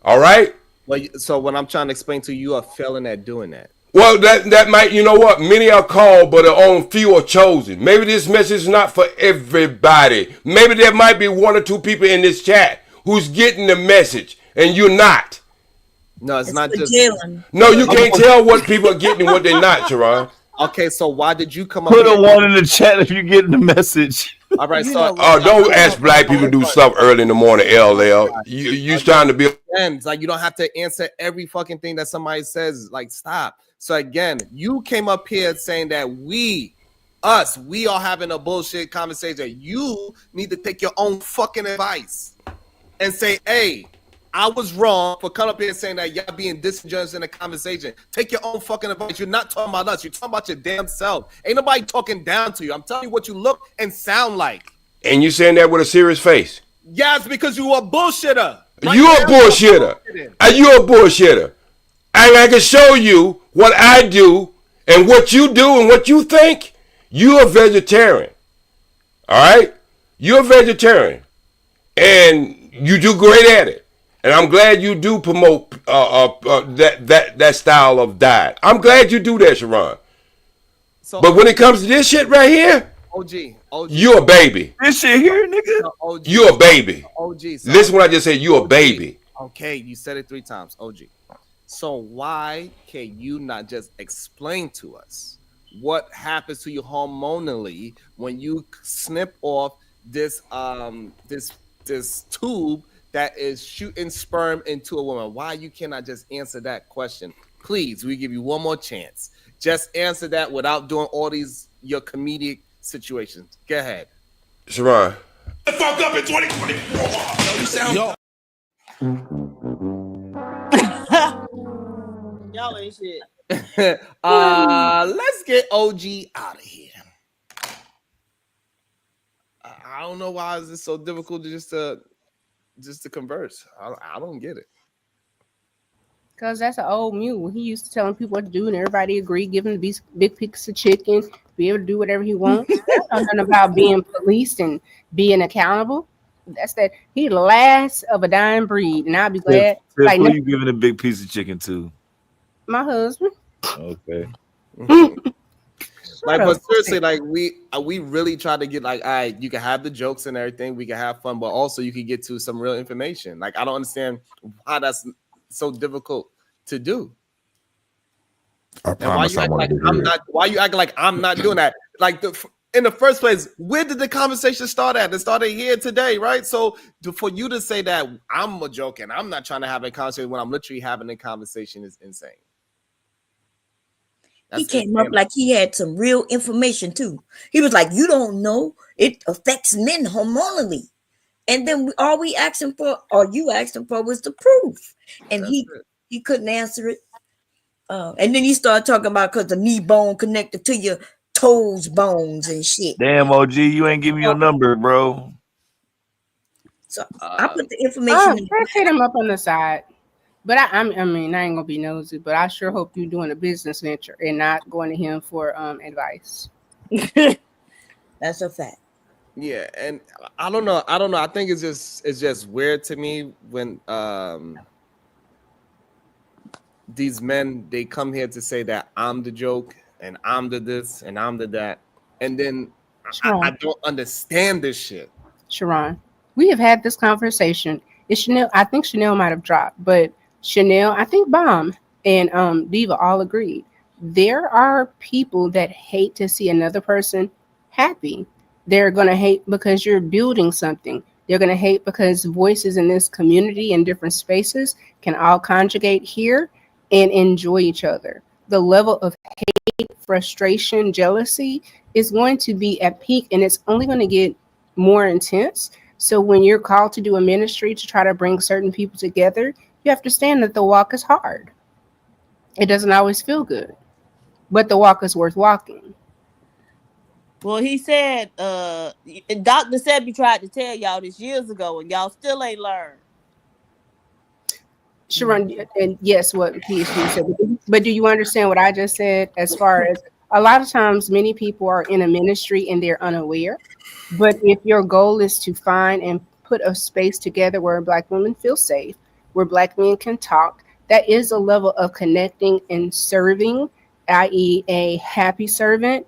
All right? Well, so what I'm trying to explain to you, you are failing at doing that. Well, that might, you know what? Many are called, but only few are chosen. Maybe this message is not for everybody. Maybe there might be one or two people in this chat who's getting the message, and you're not. No, it's not just. No, you can't tell what people are getting and what they're not, Sharon. Okay, so why did you come up? Put a one in the chat if you're getting the message. All right, You so know what? Don't ask black people to do stuff early in the morning, LL. You trying to be it's like you don't have to answer every fucking thing that somebody says. Like, stop. So again, you came up here saying that we are having a bullshit conversation. You need to take your own fucking advice and say, hey, I was wrong for coming up here saying that y'all being disingenuous in the conversation. Take your own fucking advice. You're not talking about us. You're talking about your damn self. Ain't nobody talking down to you. I'm telling you what you look and sound like. And you saying that with a serious face. Yes, because you a bullshitter. You a bullshitter. You a bullshitter. And I can show you what I do and what you do and what you think. You a vegetarian. All right? You're a vegetarian. And you do great at it. And I'm glad you do promote that style of diet. I'm glad you do that, Sharon. So, but when it comes to this shit right here, OG. You a baby. This shit here, nigga. You a baby. OG. So listen what I just said. You a baby. Okay, you said it 3 times. OG. So why can you not just explain to us what happens to you hormonally when you snip off this this tube that is shooting sperm into a woman? Why you cannot just answer that question? Please, we give you one more chance. Just answer that without doing all these your comedic situations. Go ahead. Sharon. The fuck up in 2024. You sound Y'all ain't shit. Let's get OG out of here. I don't know why is this so difficult to just to converse. I don't get it. Because that's an old mule. He used to telling people what to do, and everybody agreed, give him these big piece of chicken, be able to do whatever he wants. That's nothing about being policed and being accountable. That's that. He the last of a dying breed, and I'll be glad. Tiff, who you giving a big piece of chicken to? My husband. Okay. Like, but seriously, like we really try to get like, all right, you can have the jokes and everything, we can have fun, but also you can get to some real information. Like, I don't understand why that's so difficult to do. And why you act like I'm not? Why you acting like I'm not doing that? Like in the first place, where did the conversation start at? It started here today, right? So for you to say that I'm a joke and I'm not trying to have a conversation when I'm literally having a conversation is insane. He came up like he had some real information too. He was like, "You don't know it affects men hormonally," and then all we asking for, or you asking for, was the proof, and he couldn't answer it. And then he started talking about because the knee bone connected to your toes bones and shit. Damn, OG, you ain't giving me your number, bro. So I put the information. Let's hit him up on the side. But I mean, I ain't gonna be nosy, but I sure hope you're doing a business venture and not going to him for advice. That's a fact. Yeah, and I don't know. I think it's just weird to me when these men, they come here to say that I'm the joke and I'm the this and I'm the that, and then I don't understand this shit. Sharon, we have had this conversation. It's Chanel. I think Chanel might have dropped, but Chanel, I think Bomb and Diva all agreed. There are people that hate to see another person happy. They're going to hate because you're building something. They're going to hate because voices in this community and different spaces can all conjugate here and enjoy each other. The level of hate, frustration, jealousy is going to be at peak, and it's only going to get more intense. So when you're called to do a ministry to try to bring certain people together, you have to understand that the walk is hard. It doesn't always feel good, but the walk is worth walking. Well, he said, Dr. Sebi tried to tell y'all this years ago, and y'all still ain't learned. Sharon, and yes, what PhD said, but do you understand what I just said? As far as a lot of times, many people are in a ministry and they're unaware. But if your goal is to find and put a space together where Black women feel safe, where Black men can talk, that is a level of connecting and serving, i.e. a happy servant,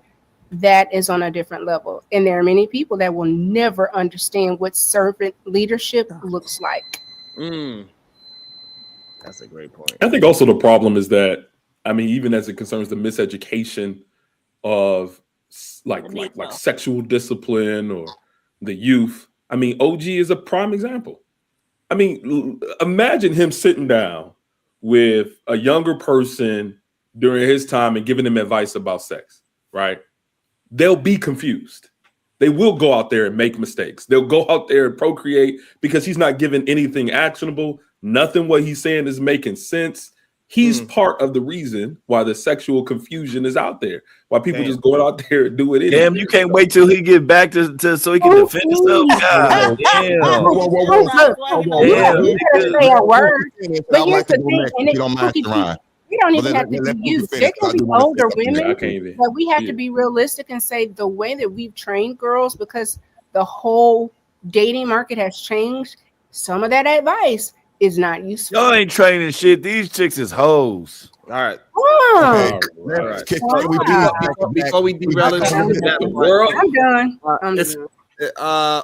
that is on a different level. And there are many people that will never understand what servant leadership looks like. That's a great point. I think also the problem is that, I mean, even as it concerns the miseducation of like sexual discipline or the youth. I mean, OG is a prime example. I mean, imagine him sitting down with a younger person during his time and giving them advice about sex, right? They'll be confused. They will go out there and make mistakes. They'll go out there and procreate because he's not giving anything actionable. Nothing what he's saying is making sense. He's part of the reason why the sexual confusion is out there. Why people just going out there and do it. Damn, you can't wait till he get back to so he can defend himself. God, damn. Say a word. But here's the thing, we don't even have to be youth. There can be older women, but we have to be realistic and say the way that we've trained girls, because the whole dating market has changed, some of that advice is not useful. Y'all ain't training shit. These chicks is hoes. All right. Oh. All right. Before we derail it, world, I'm done.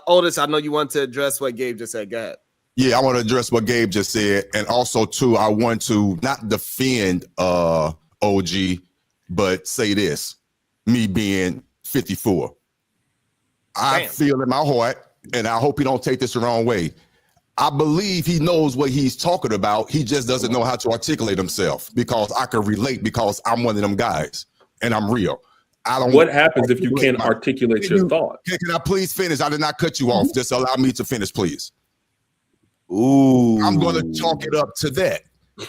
Otis, I know you want to address what Gabe just said. Go ahead. Yeah, I want to address what Gabe just said, and also too, I want to not defend OG, but say this: me being 54, I feel in my heart, and I hope he don't take this the wrong way. I believe he knows what he's talking about. He just doesn't know how to articulate himself, because I can relate, because I'm one of them guys and I'm real. I don't. What happens if you can't articulate your thoughts? Can I please finish? I did not cut you off. Just allow me to finish, please. Ooh. I'm going to chalk it up to that,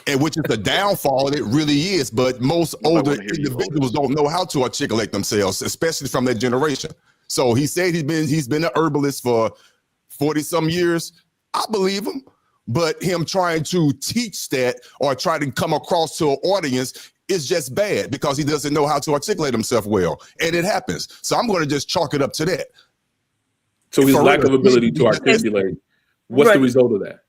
and which is the downfall. It really is. But most older individuals don't know how to articulate themselves, especially from that generation. So he said he's been an herbalist for 40 some years. I believe him, but him trying to teach that or try to come across to an audience is just bad, because he doesn't know how to articulate himself well, and it happens. So I'm going to just chalk it up to that. So his lack of ability to articulate. What's the result of that?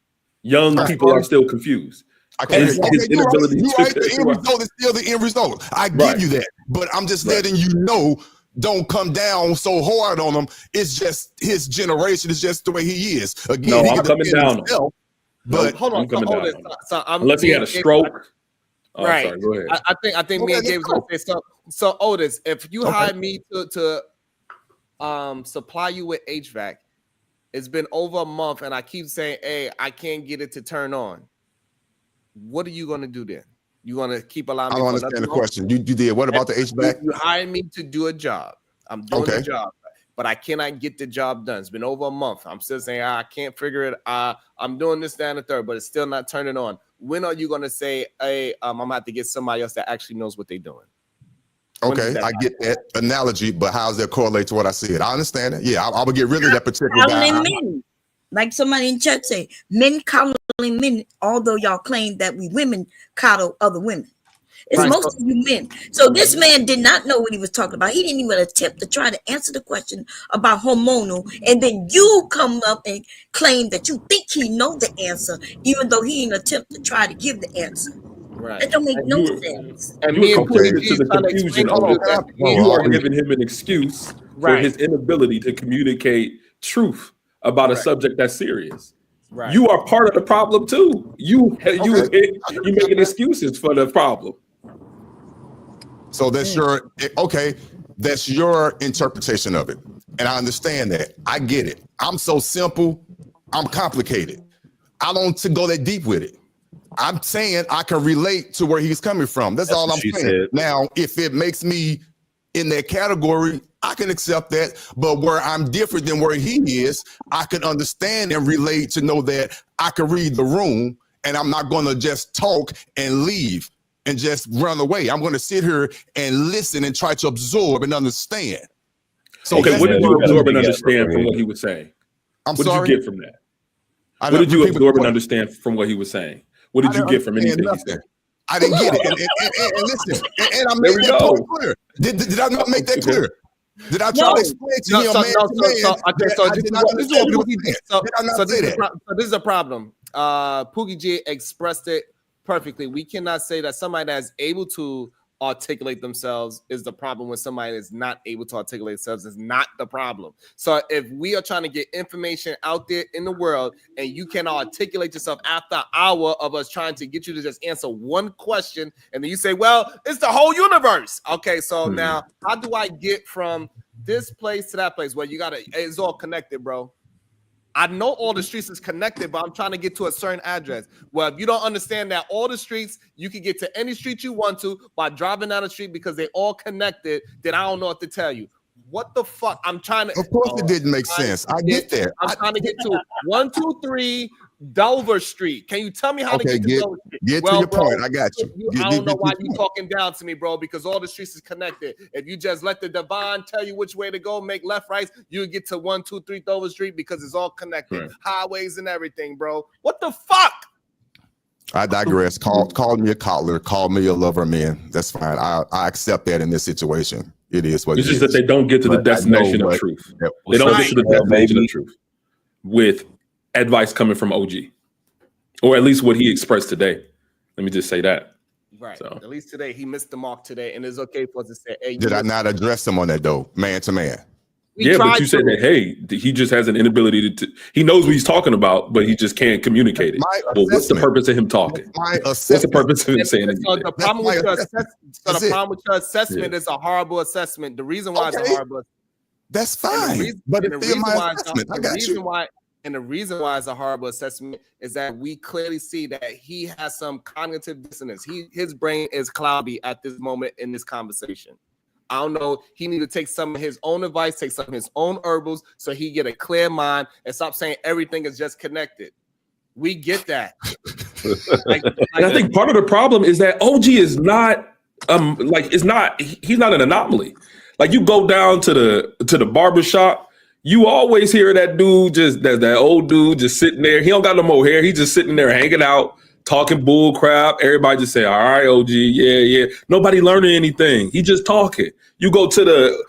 Young people are still confused. His inability the end result is still the end result. I give you that, but I'm just letting you know. Don't come down so hard on him. It's just his generation. It's just the way he is. Again, I'm coming down on him. But hold on, unless he had a stroke. Right. Sorry, go ahead. I think me and Gabe was gonna say something. So Otis, if you hire me to supply you with HVAC, it's been over a month and I keep saying, hey, I can't get it to turn on. What are you gonna do then? You want to keep allowing me? I don't understand the question. You did. What about the HVAC? You hired me to do a job. I'm doing the job, but I cannot get the job done. It's been over a month. I'm still saying I can't figure it. I'm doing this, that, and the third, but it's still not turning on. When are you going to say, hey, I'm going to have to get somebody else that actually knows what they're doing? Okay, I get that analogy, but how does that correlate to what I said? I understand it. Yeah, I would get rid of that particular guy. Like somebody in church say, men coddling men, although y'all claim that we women coddle other women. It's most of you men. So this man did not know what he was talking about. He didn't even attempt to try to answer the question about hormonal. And then you come up and claim that you think he know the answer, even though he didn't attempt to try to give the answer. Right. That don't make no sense. And me and to the confusion you are giving him an excuse for his inability to communicate truth about a subject that's serious. Right. You are part of the problem too. You making excuses for the problem. So that's that's your interpretation of it. And I understand that. I get it. I'm so simple, I'm complicated. I don't go that deep with it. I'm saying I can relate to where he's coming from. That's all I'm saying. Said. Now, if it makes me in that category, I can accept that. But where I'm different than where he is, I can understand and relate to know that I can read the room, and I'm not going to just talk and leave and just run away. I'm going to sit here and listen and try to absorb and understand. So okay, what did you absorb and understand from what he was saying? What did you get from that? What did you absorb and understand from what he was saying? What did you get from anything he said? I didn't get it. And listen, and I made that point clear. Did I not make that clear? Did I try to explain to him, So this is a problem. Pookie J expressed it perfectly. We cannot say that somebody that's able to articulate themselves is the problem when somebody is not able to articulate themselves is not the problem. So if we are trying to get information out there in the world and you cannot articulate yourself after an hour of us trying to get you to just answer one question, and then you say, well, it's the whole universe. Okay, so now how do I get from this place to that place where you gotta, it's all connected, bro. I know all the streets is connected, but I'm trying to get to a certain address. Well, if you don't understand that all the streets, you can get to any street you want to by driving down the street because they all connected, then I don't know what to tell you. What the fuck? I'm trying to. Of course, it didn't make sense. I get that. I'm trying to get to 123 Dover Street. Can you tell me how to get to Dover Street? Get to your point. I got you. I don't know why you talking down to me, bro, because all the streets is connected. If you just let the divine tell you which way to go, make left, right, you get to 123 Dover Street because it's all connected. Right. Highways and everything, bro. What the fuck? I digress. Call me a coddler. Call me a lover, man. That's fine. I accept that in this situation. It is what it's just that they don't get to the destination of truth. They don't get to the destination of truth with advice coming from OG, or at least what he expressed today. Let me just say that. Right. So. At least today he missed the mark today, and it's okay for us to say, "Hey." Did I not address him on that though, man to man? Yeah, but you said that, hey, he just has an inability to he knows what he's talking about, but he just can't communicate it. Well, what's the purpose of him talking? What's the purpose of him saying it? So the problem with your assessment is a horrible assessment. The reason why it's a horrible that's fine. But it's still my assessment. I got you. And the reason why it's a horrible assessment is that we clearly see that he has some cognitive dissonance. His brain is cloudy at this moment in this conversation. I don't know. He need to take some of his own advice, take some of his own herbals, so he get a clear mind and stop saying everything is just connected. We get that. And I think part of the problem is that OG is not he's not an anomaly. Like you go down to the barber shop, you always hear that dude that old dude just sitting there. He don't got no more hair. He just sitting there hanging out, talking bull crap. Everybody just say, all right, OG, yeah. Nobody learning anything. He just talking. You go to the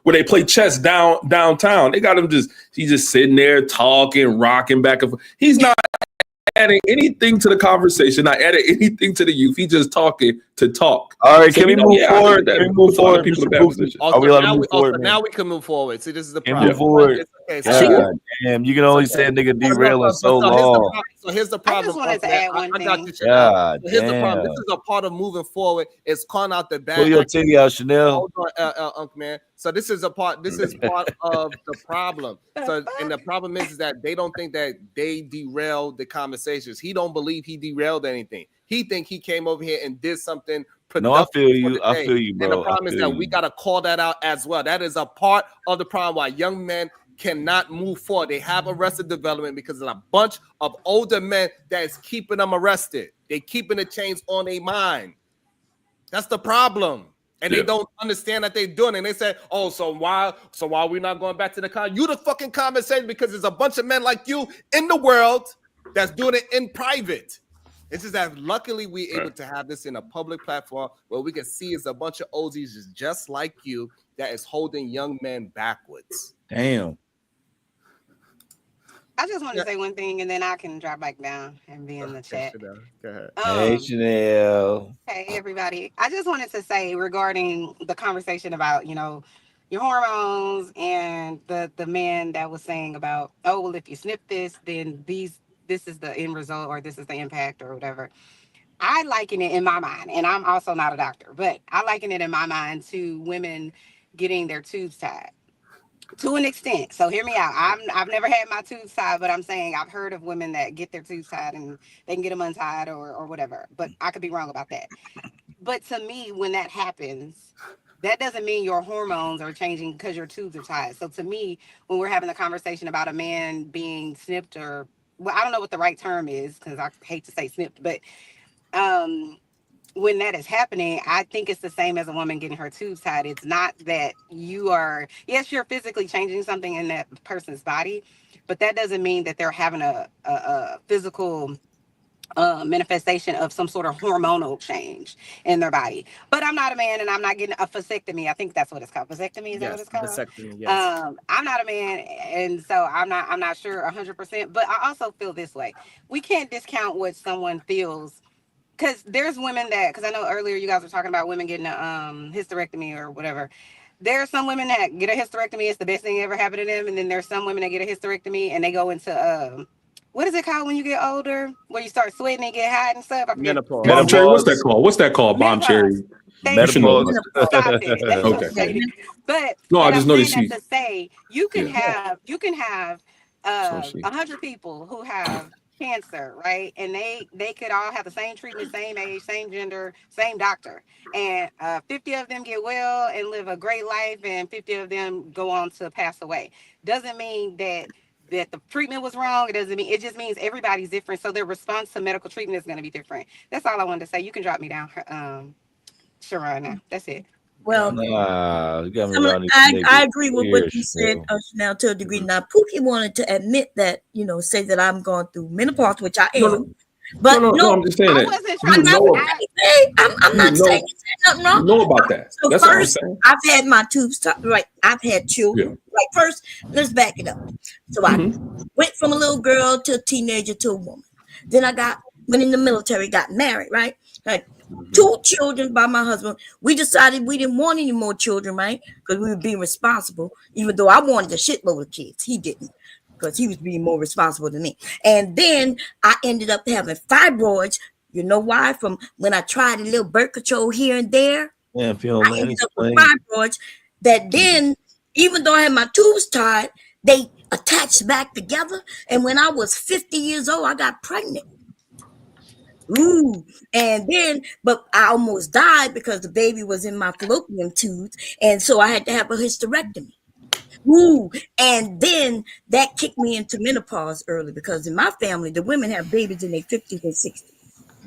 where they play chess downtown. They got him he's just sitting there talking, rocking back and forth. He's not adding anything to the conversation, not adding anything to the youth. He just talking to talk. All right, so can we move forward? Can we move forward? People in that position. Are we allowed to move forward? Now we can move forward. See, this is the problem. Move forward. Okay, God, damn, you can only say a nigga derailing so long. So here's the problem. I just wanted to add one thing. Here's the problem. This is a part of moving forward. It's calling out the bad. Pull your titty out, Chanel. Hold on, Unc man. So this is part of the problem. So and the problem is that they don't think that they derailed the conversations. He don't believe he derailed anything. He think he came over here and did something productive. No, I feel you. I feel you, bro. And the problem is that we gotta call that out as well. That is a part of the problem why young men cannot move forward. They have arrested development because there's a bunch of older men that is keeping them arrested. They keeping the chains on their mind. That's the problem. And they don't understand that they're doing it. And they say, oh, so why we not going back to the con? You the fucking conversation because there's a bunch of men like you in the world that's doing it in private. It's just that luckily we're able to have this in a public platform where we can see it's a bunch of OGs just like you that is holding young men backwards. Damn. I just want to say one thing, and then I can drop back down and be in the chat. Go ahead. Hey, Chanel. Hey, everybody. I just wanted to say regarding the conversation about, your hormones and the man that was saying about, oh, well, if you snip this, then this is the end result or this is the impact or whatever. I liken it in my mind, and I'm also not a doctor, but I liken it in my mind to women getting their tubes tied. To an extent. So hear me out. I've never had my tubes tied, but I'm saying I've heard of women that get their tubes tied and they can get them untied or whatever. But I could be wrong about that. But to me, when that happens, that doesn't mean your hormones are changing because your tubes are tied. So to me, when we're having a conversation about a man being snipped or, well, I don't know what the right term is because I hate to say snipped, but when that is happening, I think it's the same as a woman getting her tubes tied. It's not that you're physically changing something in that person's body, but that doesn't mean that they're having a physical manifestation of some sort of hormonal change in their body. But I'm not a man and I'm not getting a vasectomy. I think that's what it's called. Vasectomy, is that what it's called? Vasectomy, yes. I'm not a man, and so I'm not sure 100%, but I also feel this way. We can't discount what someone feels. Because there's women because I know earlier you guys were talking about women getting a hysterectomy or whatever. There are some women that get a hysterectomy. It's the best thing ever happened to them. And then there's some women that get a hysterectomy and they go into what is it called when you get older? Where you start sweating and get hot and stuff? I forget. Menopause. Bomb Cherry, what's that called? What's that called? Bomb Cherry. Thank you. Menopause. Stop it. That's Okay. But No, I and just I'm noticed saying she. that to say you can Yeah. have So she. 100 people who have cancer, right? And they could all have the same treatment, same age, same gender, same doctor, and 50 of them get well and live a great life, and 50 of them go on to pass away. Doesn't mean that the treatment was wrong. It doesn't mean, it just means everybody's different, so their response to medical treatment is going to be different. That's all I wanted to say. You can drop me down, Sharon. Now that's it. Well, you got me around these I agree with what you niggas, said, bro. Chanel, to a degree. Now, Pookie wanted to admit that, say that I'm going through menopause, which I am. No, But no, I'm just saying I that. wasn't You trying to. know, I'm not saying you said nothing you wrong. know about that. So That's what I'm first, saying. I've had my tubes, right? I've had children. Yeah. Like first, let's back it up. So I went from a little girl to a teenager to a woman. Then I went in the military, got married, right? Had 2 children by my husband. We decided we didn't want any more children, right? Because we were being responsible, even though I wanted a shitload of kids. He didn't, because he was being more responsible than me. And then I ended up having fibroids. You know why? From when I tried a little birth control here and there. Yeah, if you don't I let ended me up with explain. fibroids that then, even though I had my tubes tied, they attached back together. And when I was 50 years old, I got pregnant. Ooh, and then, but I almost died because the baby was in my fallopian tubes, and so I had to have a hysterectomy. Ooh, and then that kicked me into menopause early because in my family, the women have babies in their 50s and 60s.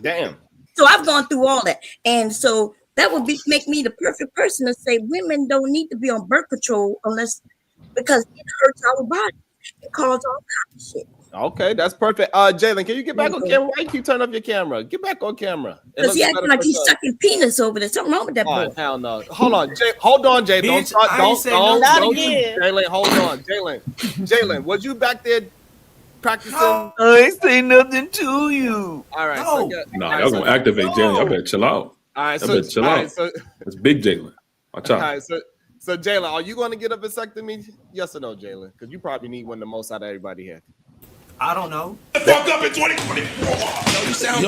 Damn. So I've gone through all that, and so that would make me the perfect person to say women don't need to be on birth control because it hurts our body. It causes all kinds of shit. Okay, that's perfect. Jalen, can you get back on camera? Why you keep turning off your camera? Get back on camera. Because he acting like he's sucking penis over there. Something wrong with that boy. Hell no. Hold on, hold on, Jay. Bitch, Don't. Not again. Jalen, hold on, Jalen, was you back there practicing? I ain't say nothing to you. All right. No. Y'all gonna activate Jalen. Y'all better chill out. All right, Y'all better chill out. That's big Jalen. Watch out. All right, so Jalen, are you going to get a vasectomy? Yes or no, Jalen? Because you probably need one the most out of everybody here. I don't know. Fuck up in 2024. You sound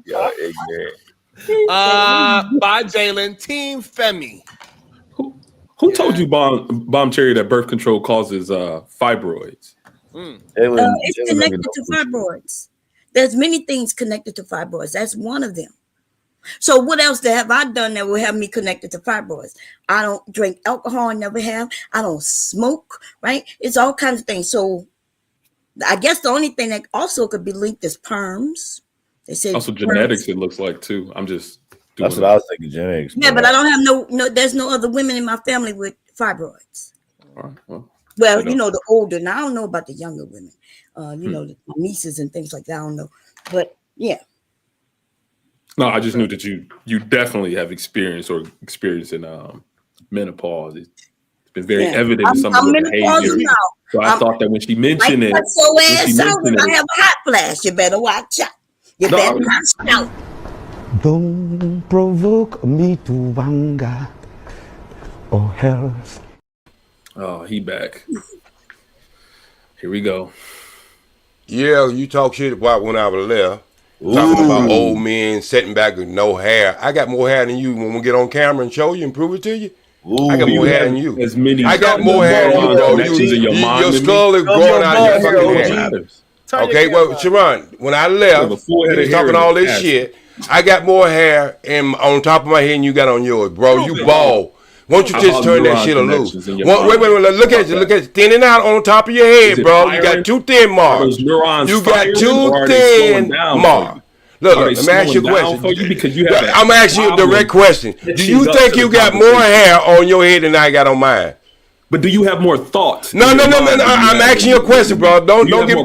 Y'all ignorant. By Jalen, Team Femi. Who told you, Bomb Cherry, that birth control causes fibroids? It's connected to fibroids. There's many things connected to fibroids. That's one of them. So what else have I done that will have me connected to fibroids? I don't drink alcohol, never have. I don't smoke, right? It's all kinds of things. So I guess the only thing that also could be linked is perms. They say also genetics, it looks like too. I'm just That's what I was thinking, genetics. Yeah, but I don't have no there's no other women in my family with fibroids. All right, well, the older. Now I don't know about the younger women. The nieces and things like that. I don't know. But yeah. No, I just knew that you definitely have experience in menopause. It's been very evident in some of your behavior. Now. So I thought that when she mentioned it, I have a hot flash. You better watch out. You better watch out. Don't provoke me to anger or else. Oh, he back. Here we go. Yeah, you talk shit about when I was left. Talking about old men sitting back with no hair. I got more hair than you when we get on camera and show you and prove it to you. I got more hair than you. As many I got more hair than you, bro. Your skull is growing out of your fucking hair. Okay, well, Sharon, when I left, you was talking all this shit. I got more hair on top of my head than you got on yours, bro. You bald. Won't you just turn that shit loose? Wait, look at you, thinning out on top of your head, bro. You got 2 thin marks. You got 2 thin marks. Look, let me ask you a question. I'm gonna ask you a direct question. Do you think you got more hair on your head than I got on mine? But do you have more thoughts? No. I'm asking you a question, bro. Don't move the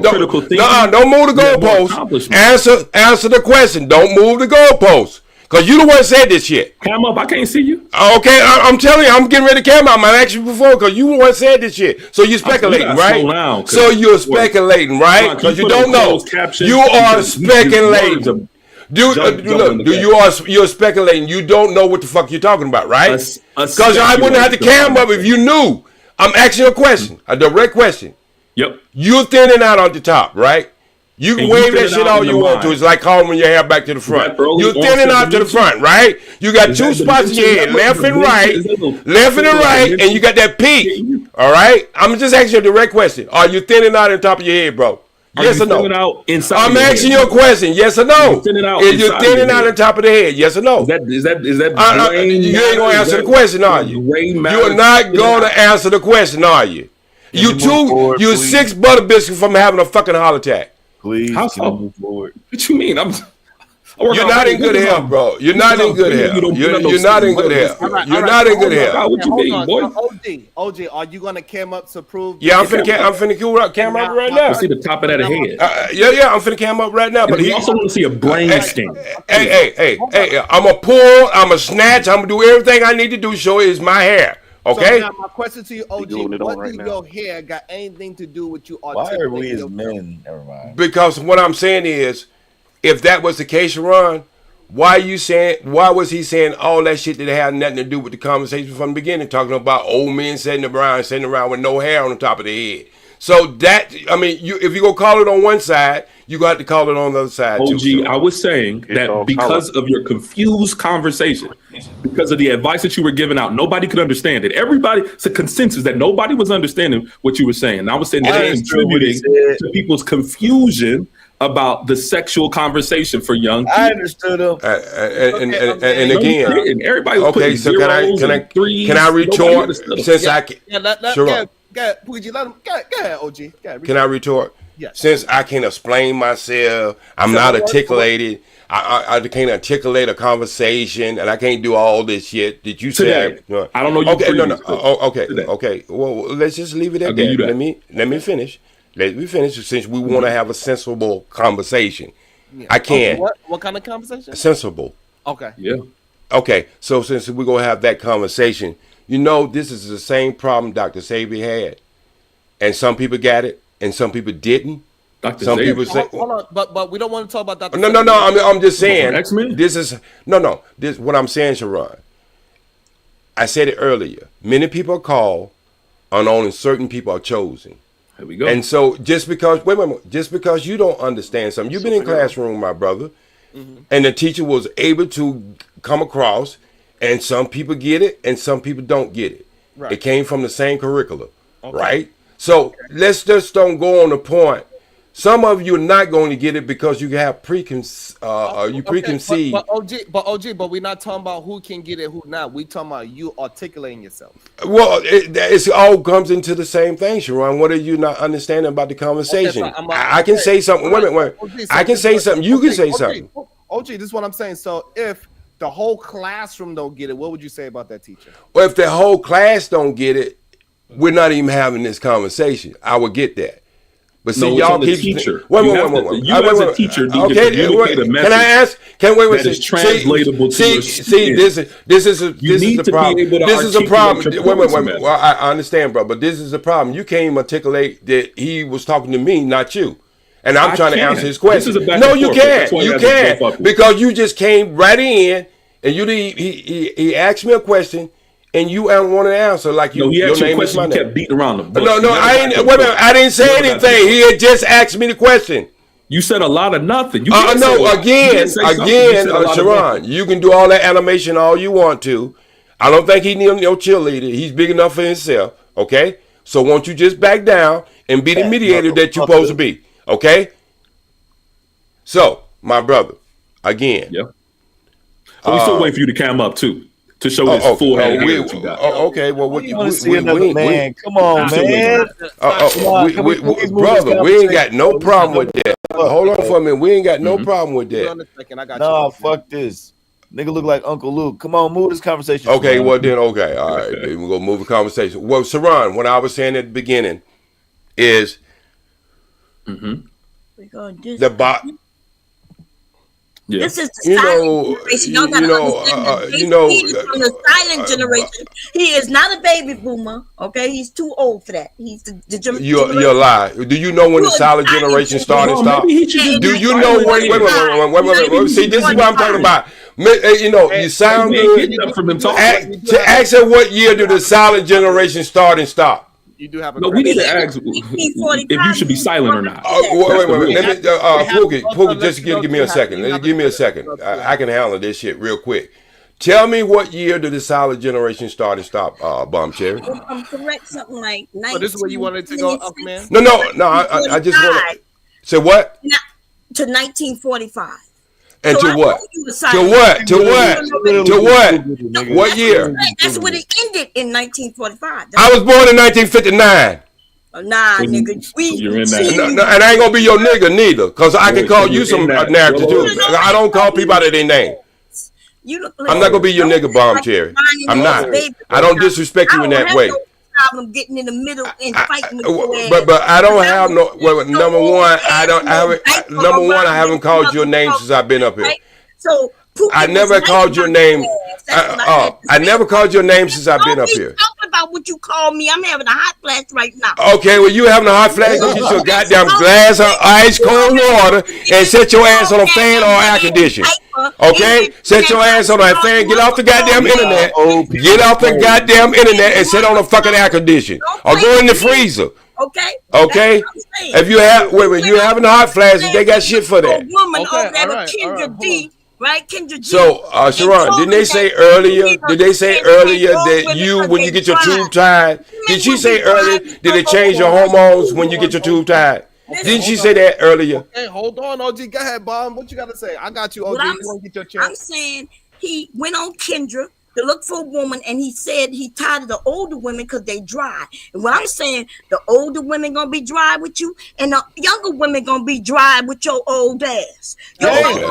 goalpost. Answer the question. Don't move the goalpost. Because you the one said this shit. Cam up, I can't see you. Okay, I'm telling you, I'm getting ready to cam up. I asked you before because you the one said this shit. So you're speculating, right? So you're speculating, right? Because you don't know. You are speculating. You're speculating. You don't know what the fuck you're talking about, right? Because I wouldn't have to cam up if you knew. I'm asking you a question, a direct question. Yep. You're thinning out on the top, right? You can And wave you that thin it shit out all in you the want to. mind. It's like combing your hair back to the front. early You're thinning onset out to the dementia? front, right? You got Is two that spots in your dementia? head, Is that left and dementia? right, Is that the left and possible right, dementia? and you got that peak. All right? I'm just asking you a direct question. Are you thinning out on top of your head, bro? Yes or no? Thinning out inside I'm your asking head? you a question. Yes or no? Thinning out If you're inside your thinning out head? on top of the head, yes or no? Is that gray You ain't gonna matter? answer the Is question, that are you? gray You matter are not thinning gonna out? answer the question, are you? Can we move forward, You please? 6 butter biscuits from having a fucking heart attack. Please, How can so? we move forward? What you mean? You're not in good health, bro. You're not in good health. You're not in good health. You're not in good health. What you mean, boy? OG, are you gonna cam up to prove? Yeah, I'm finna cam up right now. I see the top of that head. Yeah, I'm finna cam up right now. But we also want to see a brain scan. Hey, I'm a pull, I'm a snatch, I'm gonna do everything I need to do. Show it's my hair. Okay. So now my question to you, OG, what do your hair got anything to do with you? Why are we as men? Never mind. Because what I'm saying is, if that was the case, Sharon, why was he saying all that shit that had nothing to do with the conversation from the beginning, talking about old men sitting around with no hair on the top of their head? So that, I mean, if you go call it on one side, you got to call it on the other side OG, too. So. I was saying that because of your confused conversation, because of the advice that you were giving out, nobody could understand it. It's a consensus that nobody was understanding what you were saying. And I was saying that it's contributing to people's confusion about the sexual conversation for young people. I understood him. And again, everybody was okay. So can I retort? Since I can, sure. Go ahead, Pooji, let him. Go ahead, OG. Go ahead, can I retort? Yes. Since I can explain myself, I'm not articulated. I can't articulate a conversation, and I can't do all this shit that you said. I don't know. You okay, no. Okay. Well, let's just leave it at that. Let me finish. Let me finish. Since we want to have a sensible conversation, I can. Okay, what kind of conversation? Sensible. Okay. Yeah. Okay. So since we're gonna have that conversation, this is the same problem Dr. Sabi had, and some people got it, and some people didn't. Some people say, hold on, but we don't want to talk about Dr. No. I'm just saying. This is no. This what I'm saying, Sharon. I said it earlier. Many people are called, and only certain people are chosen. Here we go. And so just because you don't understand something, you've been in classroom, my brother, and the teacher was able to come across, and some people get it, and some people don't get it. Right. It came from the same curriculum, right? So let's just don't go on the point. Some of you are not going to get it because you have preconceived. But we're not talking about who can get it, who not. We talking about you articulating yourself. Well, it all comes into the same thing, Sharon. What are you not understanding about the conversation? I can say something. Wait a minute. I can say something. You can say something. OG, this is what I'm saying. So if the whole classroom don't get it, what would you say about that teacher? Well, if the whole class don't get it, we're not even having this conversation. I would get that. But see, y'all keep teacher. Wait. You as a teacher need to communicate a message. Can I ask? That is translatable to your students. This is the problem. This is a problem. Wait. Well, I understand, bro, but this is the problem. You can't even articulate that he was talking to me, not you. And I'm trying to answer his question. No, you can't. You can't because you just came right in and he asked me a question. And you want to answer like you. No, he your asked you a name question. You kept beating around the bush. No, I ain't. Wait a minute. I didn't say anything. He had just asked me the question. You said a lot of nothing. No, again, Sharon. You can do all that animation all you want to. I don't think he needs no cheerleader. He's big enough for himself. Okay. So won't you just back down and be the mediator that you're supposed to be? Okay. So, my brother, again. Yeah. So we still waiting for you to cam up too. To show this full head hair that you got. Okay, well, Come on, man. Brother, we ain't got no problem with that. Hold on for a minute. We ain't got no problem with that. No, fuck this. Nigga look like Uncle Luke. Come on, move this conversation. Okay, well then, okay. All right, we're going to move the conversation. Well, Sharon, what I was saying at the beginning is the bot. Yeah. This is the silent generation. Y'all gotta understand from the silent generation. He is not a baby boomer. Okay, he's too old for that. He's you're a lie. Do you know when the silent generation started and stopped? Do you know wait? See, this is what I'm talking about. You sound good. To ask her what year did the silent generation start and stop? You do have a No, we need to ask if you should be silent or not. Wait. Let me, Pookie, just give me a second. Give me a second. I can handle this shit real quick. Tell me what year did the silent generation start and stop, Bomb Cherry? I'm correct, something like 19. So this is where you wanted to go, man? No. I just want to say what? To 1945. And so to what? To what? What year? That's when it ended in 1945. I was born in 1959. Nah, nigga. You're in that. No, and I ain't gonna be your nigga neither, cause I can call you some narrative too. I don't call people out of their name. I'm not gonna be your nigga, Bomb Cherry. I'm not. I don't disrespect you in that way. Problem getting in the middle and fighting with your but I don't have no. Number one, I haven't called your name since I've been up here. So I never called your name. I never called your name since I've been up here. Talking about what you call me, I'm having a hot flash right now. Okay, well you having a hot flash? Go get your goddamn glass of ice cold water and set your ass on a fan or air conditioner. Okay, set your ass on a fan. Get off the goddamn internet. Get off the goddamn internet and sit on a fucking air conditioner or go in the freezer. Okay. If you have, you having a hot flash, they got shit for that. Right, Kendra G. So, Sharon, didn't they say earlier? Did they say earlier that you, when you get your tube tied, did she say earlier? Did they change your hormones when you get your tube tied? Didn't she say that earlier? Okay, hold on, OG. Go ahead, Bomb. What you got to say? I got you, OG. You want to get your chance? I'm saying he went on Kendra to look for a woman, and he said he tired of the older women because they dry. And what I'm saying, the older women gonna be dry with you, and the younger women gonna be dry with your old ass. Okay.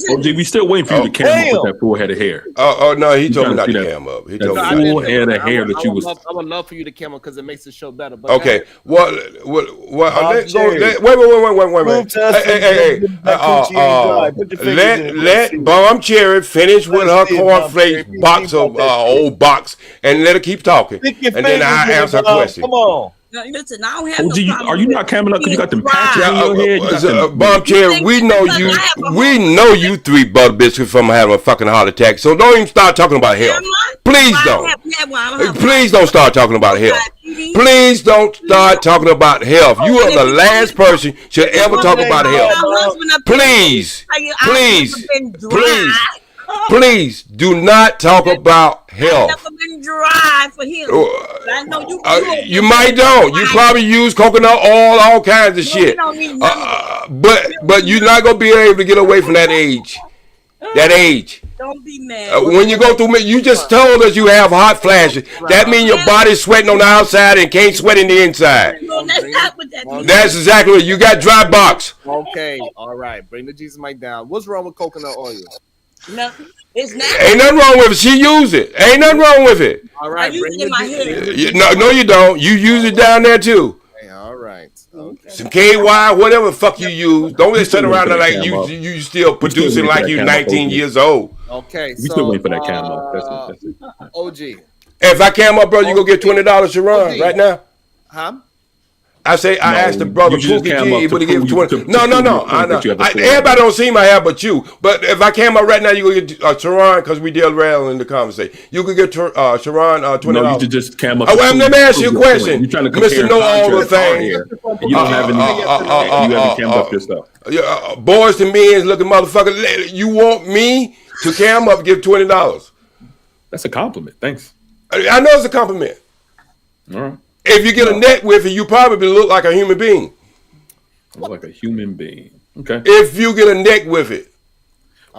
OG, we still waiting for you to cam up with that full head of hair. No, he told me not to cam up. He told me full head of hair that you was. I would love for you to cam up because it makes the show better. But okay. Well, let's go. Wait. Hey. Let Bomb Cherry finish with her cornflakes box of old box, and let her keep talking, and then I answer her question. Come on. No, listen, I don't have OG, are you not camming up because you got them patches on your head? Bomb Cherry, we know you three butter biscuits from having a fucking heart attack. So don't even start talking about health. Please don't. Please don't start talking about health. Please don't start talking about health. You are the last person should ever talk about health. Please do not talk about health. I've never been dry for him. I know you might don't. You probably use coconut oil, all kinds of shit. But you're not gonna be able to get away from that age. Don't be mad. When you go through, you just told us you have hot flashes. That means your body's sweating on the outside and can't sweat in the inside. No, that's not what that means. That's exactly what you got. Dry box. Okay, all right. Bring the Jesus mic down. What's wrong with coconut oil? Nothing. It's not. Ain't nothing wrong with it. She used it. Ain't nothing wrong with it. All right. I use it in my head. No, you don't. You use it down there too. All right. Okay. Some KY, whatever the fuck you use. Don't just sit around there like you still producing like you 19 years old. Okay. We still waiting for that cam up. That's it. OG. If I cam up, bro, you go get $20, Sharon, right now. Huh? I asked the brother Pookie G, but he give 20. No. Everybody don't see my hair but you. But if I came up right now, you could get Sharon, because we deal rail in the conversation. You could get Sharon $20. No, you could just cam up. Let me ask you a question. You're trying to compare Mr. Know all the things. You don't have any. You haven't cammed up your stuff. Boys to men looking motherfucker. You want me to cam up, give $20? That's a compliment. Thanks. I know it's a compliment. All right. If you get a neck with it, you probably look like a human being. Like a human being. Okay. If you get a neck with it.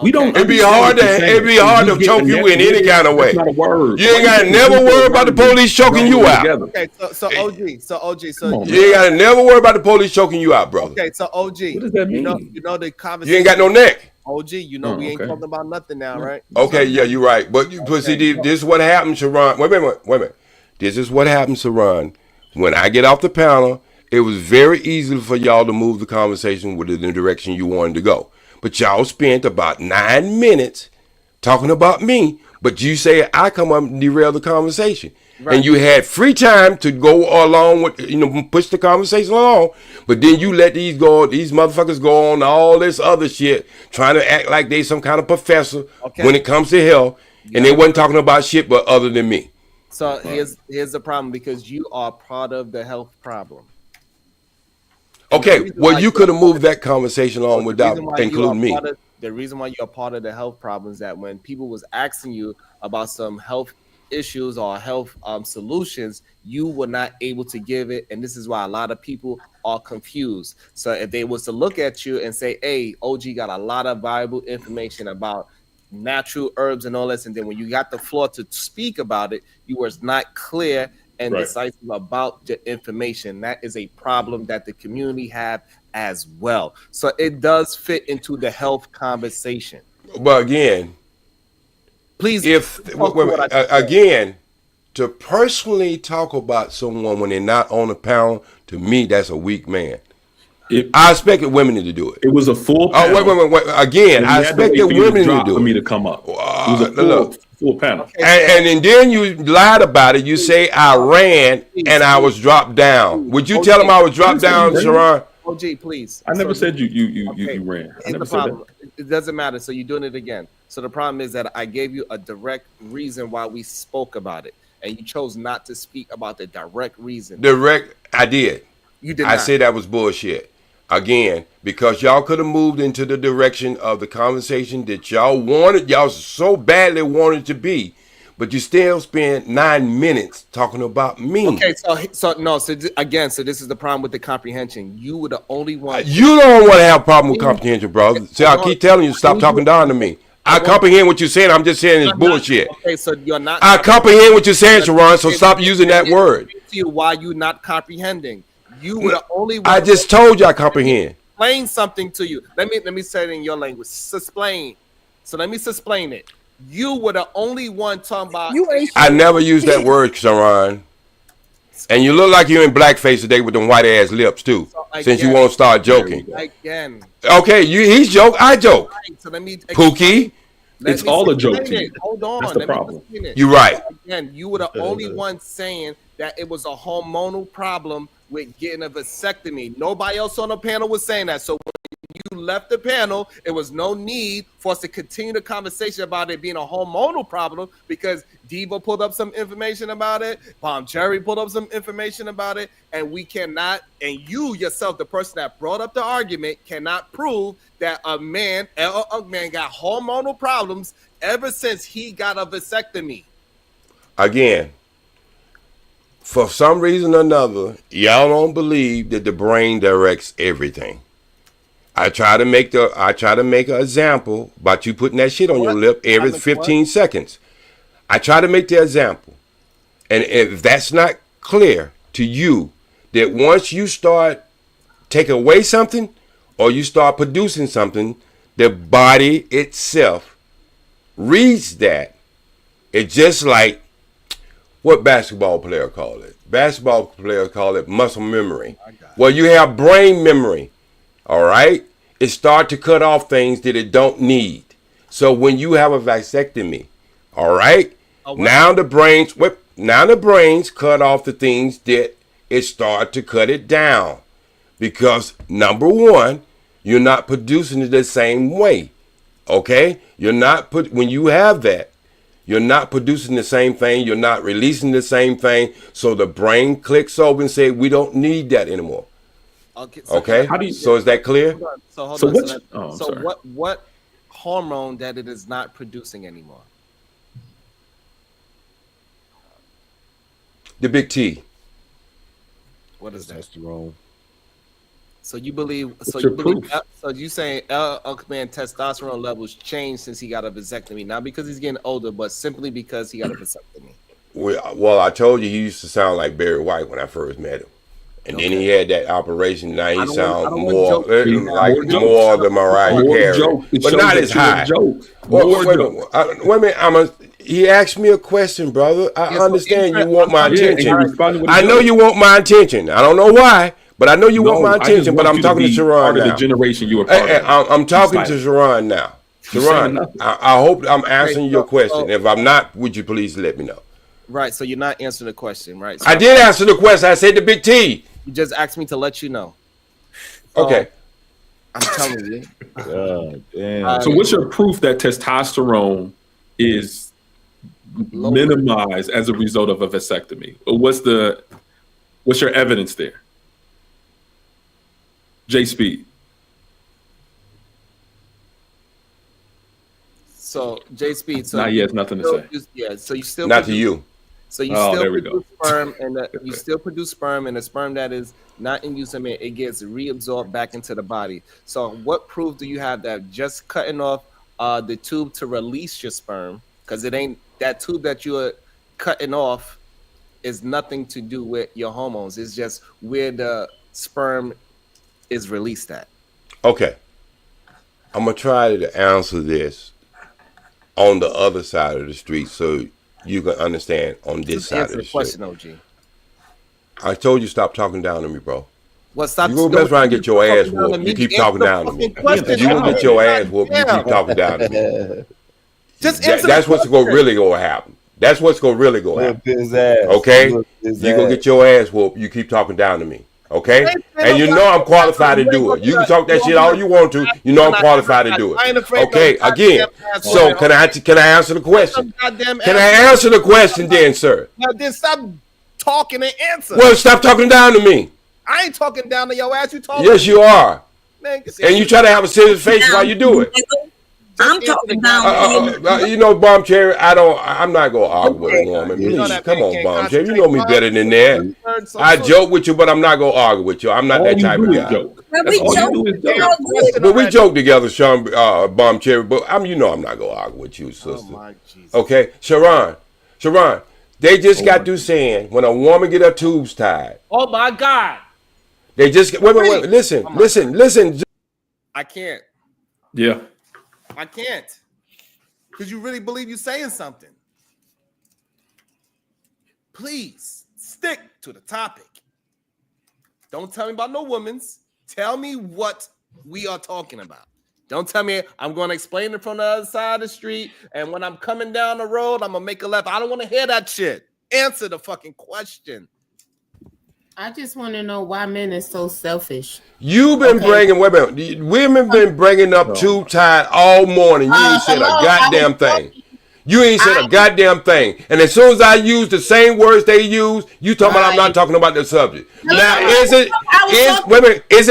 We don't. It'd be hard to choke you in any kind of way. Not a word. You ain't gotta never worry about the police choking you out. Okay, so OG, you ain't gotta never worry about the police choking you out, brother. Okay, so OG, what does that mean? You know the conversation. You ain't got no neck. OG, we ain't talking about nothing now, right? Okay, yeah, you're right. But see, this is what happens, Sharon. Wait a minute. This is what happens, Sharon. When I get off the panel, it was very easy for y'all to move the conversation within the direction you wanted to go. But y'all spent about 9 minutes talking about me. But you say I come up and derail the conversation. Right. And you had free time to go along with, push the conversation along. But then you let these motherfuckers go on all this other shit, trying to act like they some kind of professor when it comes to hell. And they wasn't talking about shit but other than me. So here's the problem, because you are part of the health problem. Okay, well, you could have moved that conversation on without including me. The reason why you're part of the health problem is that when people was asking you about some health issues or health solutions, you were not able to give it, and this is why a lot of people are confused. So if they was to look at you and say, hey, OG got a lot of valuable information about natural herbs and all this, and then when you got the floor to speak about it, you was not clear and decisive about the information. That is a problem that the community have as well. So it does fit into the health conversation. But again, please, again, to personally talk about someone when they're not on the panel, to me, that's a weak man. I expected women to do it. It was a full panel. Oh, wait. Again, I expected women to do it. For me to come up. It was a full panel. And then you lied about it. You say I ran and I was dropped down. Would you tell him I was dropped down, Sharon? OG, please. I never said you ran. I never said that. It doesn't matter. So you're doing it again. So the problem is that I gave you a direct reason why we spoke about it, and you chose not to speak about the direct reason. I did. You did I not. said that was bullshit. Again, because y'all could have moved into the direction of the conversation that y'all so badly wanted to be, but you still spent 9 minutes talking about me. Okay, so this is the problem with the comprehension. You were the only one. You don't want to have a problem with comprehension, bro. See, I keep telling you, stop talking down to me. I comprehend what you're saying. I'm just saying it's bullshit. Okay, so you're not. I comprehend what you're saying, Sharon, so stop using that word. To you, why you not comprehending? You were the only one. I just told you I comprehend. Explain something to you. Let me say it in your language. Explain. So let me explain it. You were the only one talking about. I never used that word, Sharon. And you look like you're in blackface today with them white ass lips too. Since you won't start joking. Again. Okay, he's joke. I joke. Right, so let me Pookie. It's all a joke to you. Hold on. That's the problem. You're right. Again, you were the only one saying that it was a hormonal problem with getting a vasectomy. Nobody else on the panel was saying that. So when you left the panel, it was no need for us to continue the conversation about it being a hormonal problem, because Diva pulled up some information about it, Palm Cherry pulled up some information about it, and we cannot, and you yourself, the person that brought up the argument, cannot prove that a man got hormonal problems ever since he got a vasectomy. Again, for some reason or another, y'all don't believe that the brain directs everything. I try to make an example about you putting that shit on your lip every 15 seconds. I try to make the example. And if that's not clear to you, that once you start taking away something or you start producing something, the body itself reads that. It's just like what basketball player call it. Basketball players call it muscle memory. Well, you have brain memory. All right? It starts to cut off things that it don't need. So when you have a vasectomy, all right? Now the brains cut off the things that it start to cut it down. Because number one, you're not producing it the same way. Okay? When you have that, you're not producing the same thing. You're not releasing the same thing. So the brain clicks over and says, we don't need that anymore. Okay. So is that clear? What hormone that it is not producing anymore? The big T. What is that? Testosterone. So you believe? So you saying man testosterone levels changed since he got a vasectomy? Not because he's getting older, but simply because he got a vasectomy. Well, I told you he used to sound like Barry White when I first met him. And then he had that operation. Now he sounds more like the Mariah Carey, but not as high. Wait a minute. He asked me a question, brother. I understand you want my attention. I know you want my attention. I don't know why, but I know you want my attention. But I'm talking to Sharon now. The generation you were part of. I'm talking to Sharon now. Sharon, I hope I'm answering your question. If I'm not, would you please let me know? Right. So you're not answering the question, right? So I did answer the question. I said the big T. You just asked me to let you know. Okay. I'm telling you. So what's your proof that testosterone is minimize as a result of a vasectomy? What's your evidence there? J Speed. So J Speed. So not yet. Nothing to say. So you still not to you. So you still produce sperm, and you still produce sperm, and the sperm that is not in use, it gets reabsorbed back into the body. So what proof do you have that just cutting off the tube to release your sperm, because it ain't that tube that you're cutting off is nothing to do with your hormones. It's just where the sperm is released at. Okay. I'm going to try to answer this on the other side of the street so you can understand on this side of the question, street. OG. I told you stop talking down to me, bro. Well, stop. You go best around and get your ass whooped. You keep talking down to me. You gonna get your ass whooped. You keep talking down to me. That's what's really gonna happen. That's what's gonna really go happen. Okay? You gonna get your ass whooped. You keep talking down to me. Okay? And you know I'm qualified to do it. You can talk that shit all you want to. You know I'm qualified to do it. Okay? Again. So can I answer the question? Can I answer the question then, sir? Now then stop talking and answer. Well, stop talking down to me. I ain't talking down to your ass. You talking? Yes, you are. Man, and you try to have a serious face while you do it. I'm talking down. You know, Bomb Cherry, I'm not gonna argue with a woman. Please, come on, Bomb Cherry. You know me better than that. I joke with you, but I'm not gonna argue with you. I'm not that type of guy. But we joke together, Sean, Bomb Cherry. But you know I'm not gonna argue with you, sister. Okay, Sharon, they just got through saying when a woman get her tubes tied. Oh my God. They just wait. Listen. I can't. Yeah. I can't. Because you really believe you're saying something. Please stick to the topic. Don't tell me about no women's. Tell me what we are talking about. Don't tell me I'm going to explain it from the other side of the street, and when I'm coming down the road, I'm going to make a left. I don't want to hear that shit. Answer the fucking question. I just want to know why men are so selfish. You've been bringing women been bringing up tube tied all morning. You ain't said a goddamn thing. You ain't said a goddamn thing. And as soon as I use the same words they use, you talking about I'm not talking about the subject. Now is it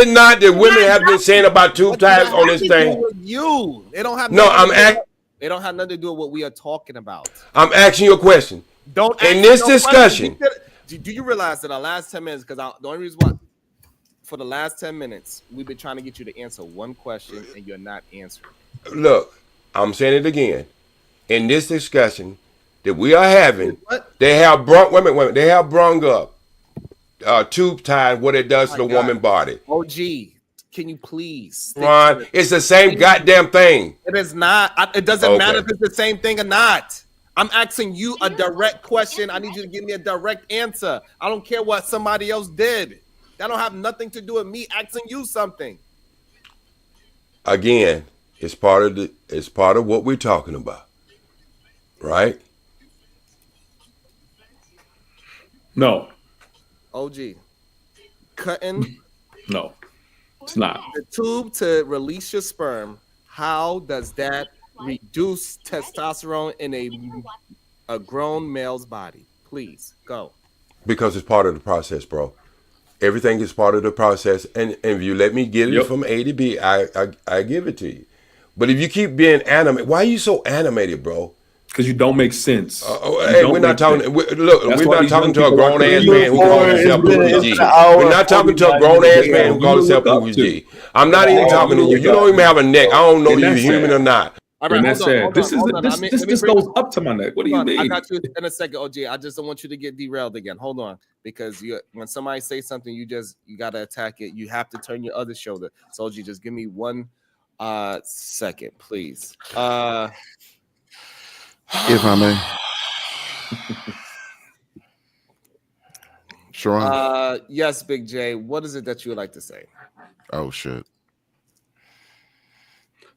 not that women have been saying about tube ties on this thing? You. They don't have. They don't have nothing to do with what we are talking about. I'm asking you a question. In this discussion. Do you realize that the last 10 minutes, because the only reason why, for the last 10 minutes, we've been trying to get you to answer one question and you're not answering. Look, I'm saying it again. In this discussion that we are having, they have brung up tube tied what it does to the woman body. OG, can you please? Ron, it's the same goddamn thing. It is not. It doesn't matter if it's the same thing or not. I'm asking you a direct question. I need you to give me a direct answer. I don't care what somebody else did. That don't have nothing to do with me asking you something. Again, it's part of what we're talking about. Right? No. OG. Cutting. No. It's not. The tube to release your sperm. How does that reduce testosterone in a grown male's body? Please go. Because it's part of the process, bro. Everything is part of the process, and if you let me get it from A to B, I give it to you. But if you keep being animated, why are you so animated, bro? Because you don't make sense. Hey, we're not talking. We're not talking to a grown ass man who calls himself Boogie G. We're not talking to a grown ass man who calls himself Boogie G. I'm not even talking to you. You don't even have a neck. I don't know if you're human or not. All right, that's sad. This goes up to my neck. What do you mean? I got you in a second, OG. I just don't want you to get derailed again. Hold on, because when somebody says something, you gotta attack it. You have to turn your other shoulder. So OG, just give me 1 second, please. If I may. Sharon? Yes, Big J. What is it that you would like to say? Oh, shit.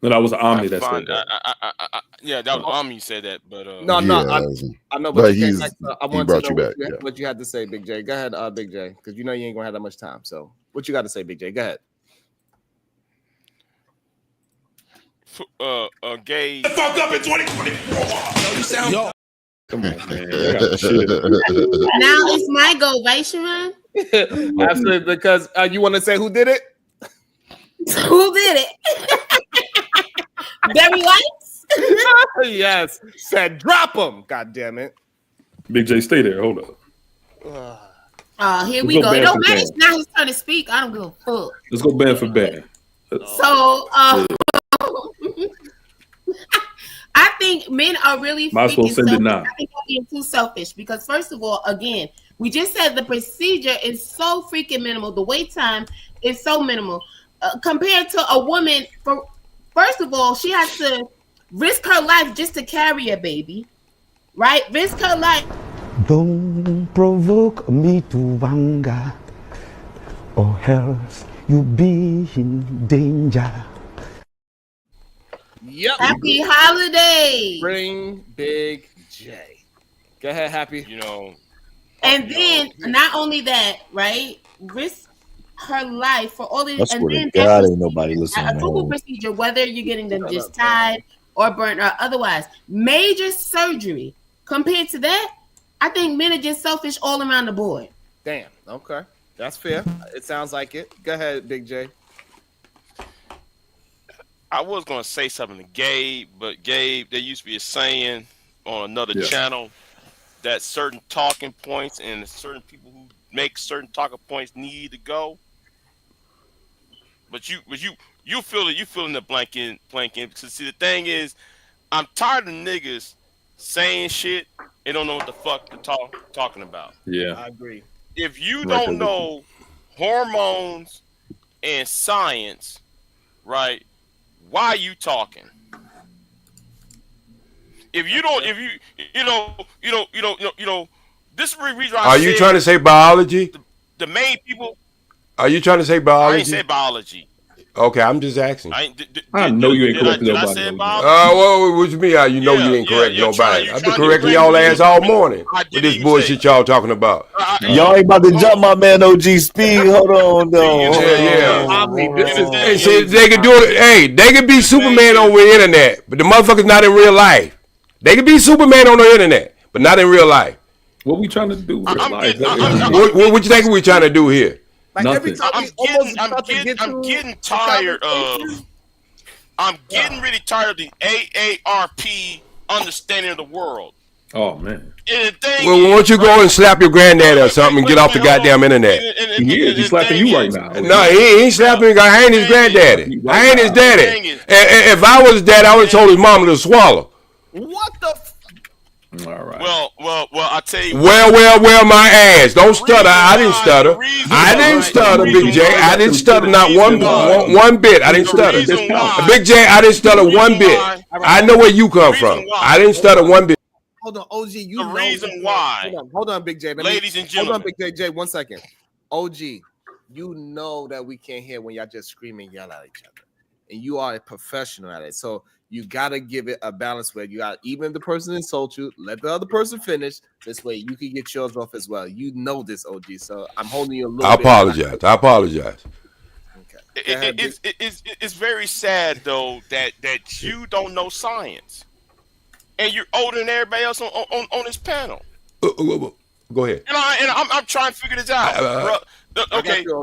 No, that was Omni that said that. Yeah, that was Omni said that, but I know, but he brought you back. What you had to say, Big J. Go ahead, Big J, because you know you ain't gonna have that much time. So, what you got to say, Big J? Go ahead. Gay. Fuck up in 2024. Come on, man. Shit. Now it's my go, right, Sharon? Absolutely, because you want to say who did it? Who did it? Barry White? Yes. Said drop him. God damn it. Big J, stay there. Hold up. Here Let's we go. It band don't for matter. band. It's not his turn to speak. I don't give a fuck. Let's go band for band. So I think men are really Might as well send it selfish. now. I think they're being too selfish because first of all, again, we just said the procedure is so freaking minimal. The wait time is so minimal compared to a woman. First of all, she has to risk her life just to carry a baby, right? Risk her life. Don't provoke me to anger, or else you be in danger. Yep. Happy holiday. Bring Big J. Go ahead, Happy. You know. And then not only that, right? Risk her life for all these. I And swear to then God, ain't nobody listening. a normal procedure, whether you're getting them just tied or burnt or otherwise, major surgery. Compared to that, I think men are just selfish all around the board. Damn. Okay. That's fair. It sounds like it. Go ahead, Big J. I was gonna say something to Gabe, but Gabe, there used to be a saying on another channel that certain talking points and certain people who make certain talking points need to go. But you feel it. You feel in the blank in. Because see, the thing is, I'm tired of niggas saying shit and don't know what the fuck they're talking about. Yeah, I agree. If you don't know hormones and science, right? Why are you talking? If you don't, you know, this is the reason why Are you trying to say biology? The main people. Are you trying to say I biology? ain't say biology. Okay, I'm just asking. I know you ain't correcting Did I nobody. say biology? Well, what you mean? You know you ain't correcting nobody. I've been correcting y'all ass all morning with this bullshit y'all talking about. Y'all ain't about to jump my man OG speed. Hold on, though. Yeah. I mean, this is. Hey, see, they can do it. Hey, they can be Superman on the internet, but the motherfucker's not in real life. They can be Superman on the internet, but not in real life. What we trying to do in real life? What you think we trying to do here? Like Nothing. I'm getting tired of. I'm getting really tired of the AARP understanding of the world. Oh man. Well, why don't you go and slap your granddad or something and get off the goddamn internet? He's slapping you right now. No, he ain't slapping me. I ain't his granddaddy. I ain't his daddy. If I was his dad, I would have told his mama to swallow. What the? All right. Well, I tell you. Well, my ass. Don't stutter. I didn't stutter. I didn't stutter, Big J. I didn't stutter not one bit. I didn't stutter. Big J, I didn't stutter one bit. I know where you come from. I didn't stutter one bit. Hold on, OG. You The know reason why. Hold on, Big J. Ladies and Hold on, gentlemen. Big J. 1 second. OG, you know that we can't hear when y'all just scream and yell at each other, and you are a professional at it. So you gotta give it a balance where you got even if the person insults you, let the other person finish. This way you can get yours off as well. You know this, OG. So I'm holding you a little. I apologize. Okay. It's very sad though that you don't know science, and you're older than everybody else on this panel. Go ahead. And I'm trying to figure this out. Okay. We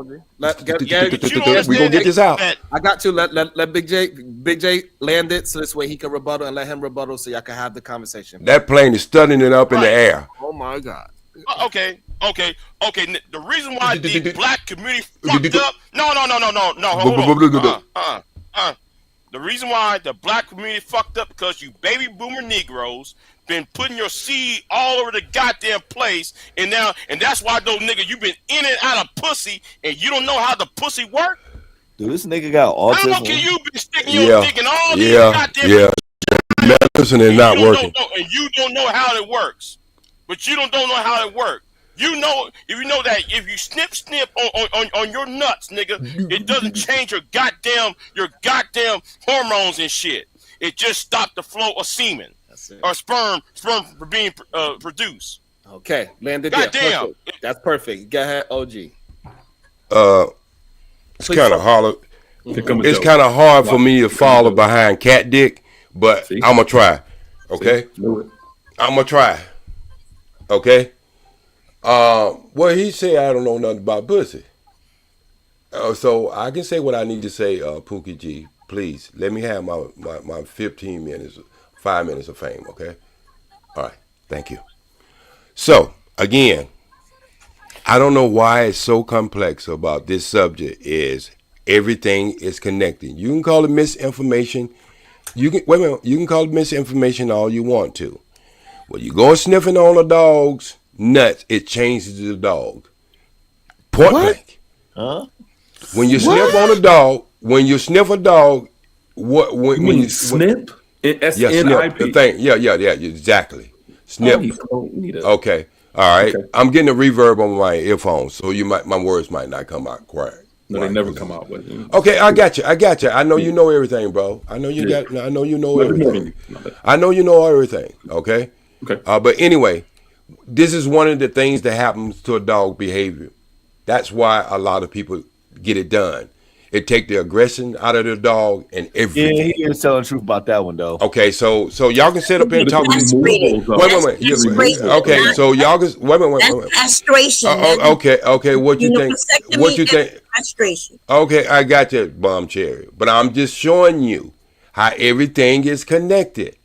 gonna get this out. I got to let Big J land it so this way he can rebuttal and let him rebuttal so y'all can have the conversation. That plane is stunning it up in the air. Oh my God. Okay. The reason why the black community fucked up. No. Hold on. The reason why the black community fucked up because you baby boomer Negroes been putting your seed all over the goddamn place, and that's why those niggas you been in and out of pussy, and you don't know how the pussy work. Dude, this nigga got autism. How long can you been sticking your dick in all these goddamn? Medicine is not working. And you don't know how it works, but you don't know how it works. You know, if you know that if you snip on your nuts, nigga, it doesn't change your goddamn hormones and shit. It just stopped the flow of semen or sperm from being produced. Okay, landed. Goddamn, that's perfect. Go ahead, OG. It's kind of hard. It's kind of hard for me to follow behind Cat Dick, but I'm gonna try. Okay, I'm gonna try. Okay. Well, he said I don't know nothing about pussy. So I can say what I need to say, Pookie G. Please let me have my 15 minutes, 5 minutes of fame. Okay. All right. Thank you. So again, I don't know why it's so complex about this subject. Is everything is connected? You can call it misinformation. You can wait a minute. You can call it misinformation all you want to. When you go sniffing on a dog's nuts, it changes the dog. Point blank. Huh? When you sniff on a dog, when you sniff a dog, what when you snip? Yeah, snip. The thing. Yeah, exactly. Snip. Okay. All right. Okay. I'm getting a reverb on my earphones, so my words might not come out quite. No, they never come out with. Okay, I got you. I know you know everything, bro. I know you got. I know you know everything. I know you know everything. Okay. Okay. But anyway, this is one of the things that happens to a dog behavior. That's why a lot of people get it done. It take the aggression out of the dog and everything. Yeah, he is telling the truth about that one though. Okay, so y'all can sit up here and talk. Wait. Okay, so y'all can wait. Castration. Okay. What you think? What you think? Castration. Okay, I got you, Bomb Cherry. But I'm just showing you how everything is connected.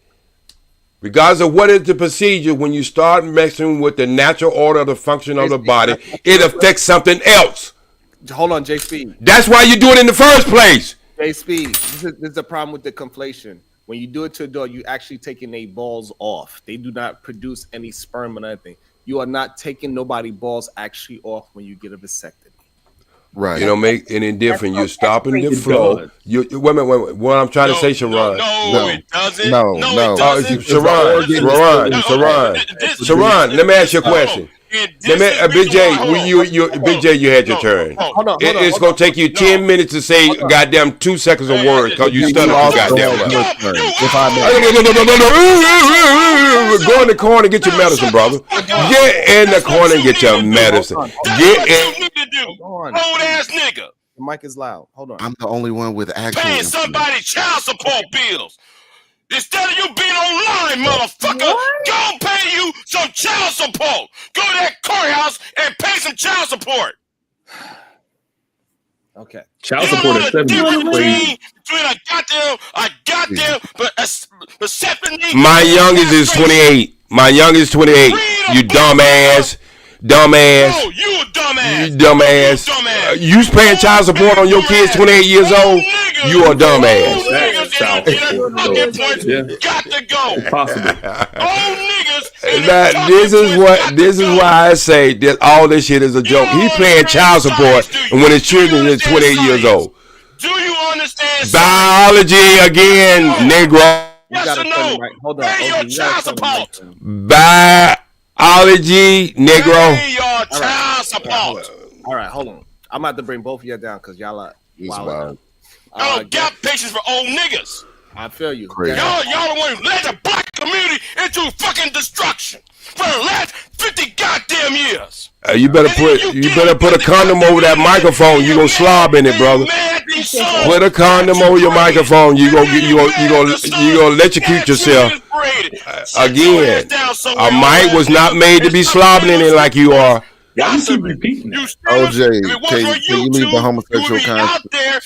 Regardless of what is the procedure, when you start messing with the natural order of the function of the body, it affects something else. Hold on, J Speed. That's why you do it in the first place. J Speed. This is the problem with the conflation. When you do it to a dog, you actually taking their balls off. They do not produce any sperm or anything. You are not taking nobody balls actually off when you get a vasectomy. Right. You don't make any difference. You're stopping the flow. Wait a minute. What I'm trying to say, Sharon. No, it doesn't. No, it doesn't. Sharon, let me ask you a question. Big J, you had your turn. It's gonna take you 10 minutes to say goddamn 2 seconds of words because you stuttered too goddamn well. Go in the corner and get your medicine, brother. Get in the corner and get your medicine. Get in. Old ass nigga. The mic is loud. Hold on. I'm the only one with actual. Paying somebody child support bills. Instead of you being online, motherfucker, go pay you some child support. Go to that courthouse and pay some child support. Okay. Child support is between a goddamn, but my youngest is 28. My youngest 28. You dumbass. Oh, you a dumbass. You dumbass. You paying child support on your kids 28 years old? You a dumbass. Got to go. Possible. Old niggas. This is why I say that all this shit is a joke. He paying child support and when his children is 28 years old. Do you understand? Biology again, Negro. Yes or no? Hold on. Pay your child support. Biology, Negro. Pay your child support. All right, hold on. I'm about to bring both of you down because y'all are wild. I don't got patience for old niggas. I feel you. Y'all the one who led the black community into fucking destruction for the last 50 goddamn years. You better put a condom over that microphone. You gonna slob in it, brother. Put a condom over your microphone. You gonna electrocute yourself. Again, a mic was not made to be slobbing in it like you are. Why you keep repeating that? OJ, can you leave the homosexual content?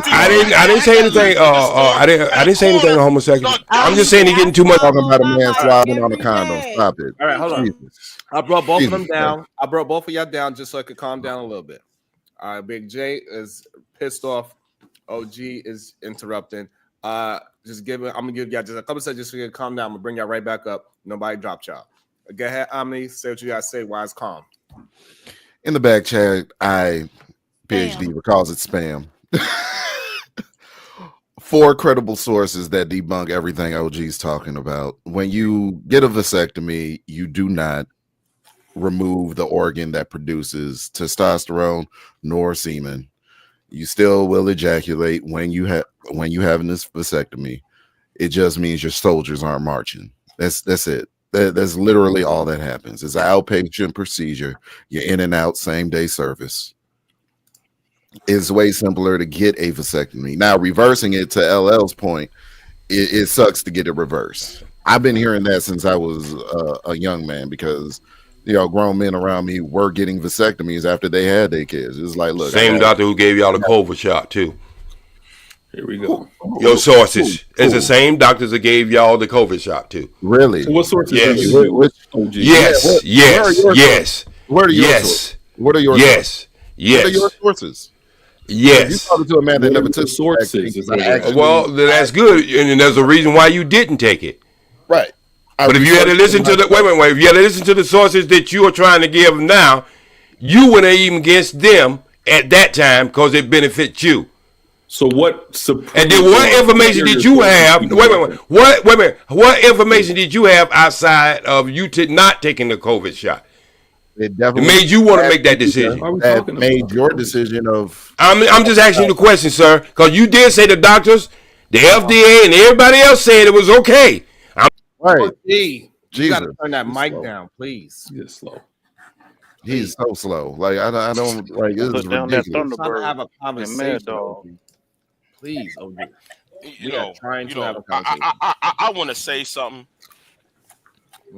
I didn't say anything. I didn't say anything homosexual. I'm just saying he's getting too much. Talking about a man slobbing on a condom. Stop it. All right, hold on. Jesus. I brought both of them down. I brought both of y'all down just so I could calm down a little bit. All right, Big J is pissed off. OG is interrupting. I'm gonna give y'all just a couple seconds just so you can calm down. I'm gonna bring y'all right back up. Nobody drop y'all. Go ahead, Omni. Say what you gotta say. Why it's calm. In the back chat, PhD recalls it spam. 4 credible sources that debunk everything OG's talking about. When you get a vasectomy, you do not remove the organ that produces testosterone nor semen. You still will ejaculate when you have this vasectomy. It just means your soldiers aren't marching. That's it. That's literally all that happens. It's an outpatient procedure. You're in and out, same day service. It's way simpler to get a vasectomy. Now, reversing it to LL's point, it sucks to get it reversed. I've been hearing that since I was a young man because grown men around me were getting vasectomies after they had their kids. It's like, look, Same doctor who gave y'all the COVID shot too. Here we go. Your sources. It's the same doctors that gave y'all the COVID shot too. Really? So what sources? Yes. Yes. Yes. What are your sources? What are your yes. What are your sources? Yes. You talking to a man that never took sources. Well, that's good, and there's a reason why you didn't take it. Right. But if you had to listen to the wait, if you had to listen to the sources that you are trying to give now, you wouldn't even against them at that time because it benefits you. So what? And then what information did you have? What information did you have outside of you not taking the COVID shot? It definitely made you want to make that decision. That made your decision of. I'm just asking you the question, sir, because you did say the doctors, the FDA, and everybody else said it was okay. Right. You Jesus. gotta turn that mic down, please. He's slow. He's so slow. Like I don't like. This is ridiculous. I'm trying to have a conversation. Please, OG. I want to say something.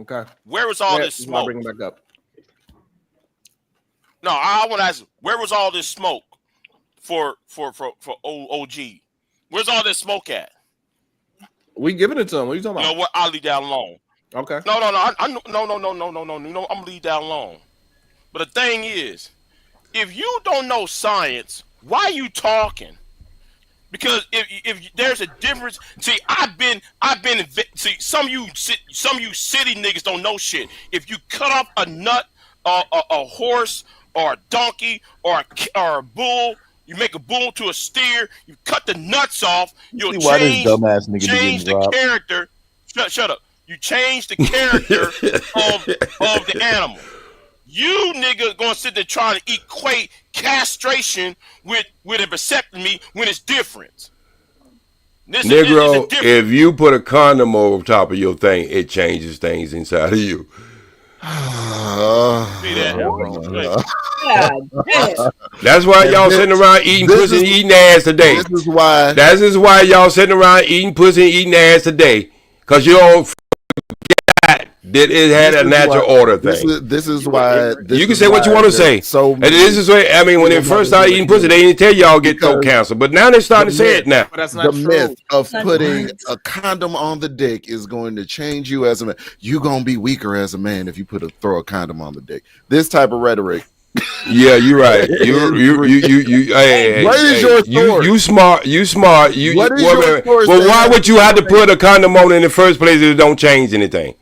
Okay. Where was all this smoke? Bring it back up. No, I want to ask, where was all this smoke for OG? Where's all this smoke at? We giving it to him. What are you talking about? You know what? I'll leave that alone. Okay. No. No. I'm gonna leave that alone. But the thing is, if you don't know science, why are you talking? Because if there's a difference, see, see, some of you city niggas don't know shit. If you cut off a nut, a horse, or a donkey, or a bull, you make a bull to a steer, you cut the nuts off, you'll change the character. Shut up. You change the character of the animal. You nigga gonna sit there trying to equate castration with a vasectomy when it's different. Negro, if you put a condom over top of your thing, it changes things inside of you. That's why y'all sitting around eating pussy and eating ass today. This is why y'all sitting around eating pussy and eating ass today. Because you don't forget that it had a natural order thing. This is why. You can say what you want to say. And this is why, I mean, when they first started eating pussy, they didn't tell y'all get throat cancer. But now they're starting to say it now. But that's not the true. myth of putting a condom on the dick is going to change you as a man. You're going to be weaker as a man if you throw a condom on the dick. This type of rhetoric. Yeah, you're right. You smart. What is your source? Well, why would you have to put a condom on in the first place if it don't change anything?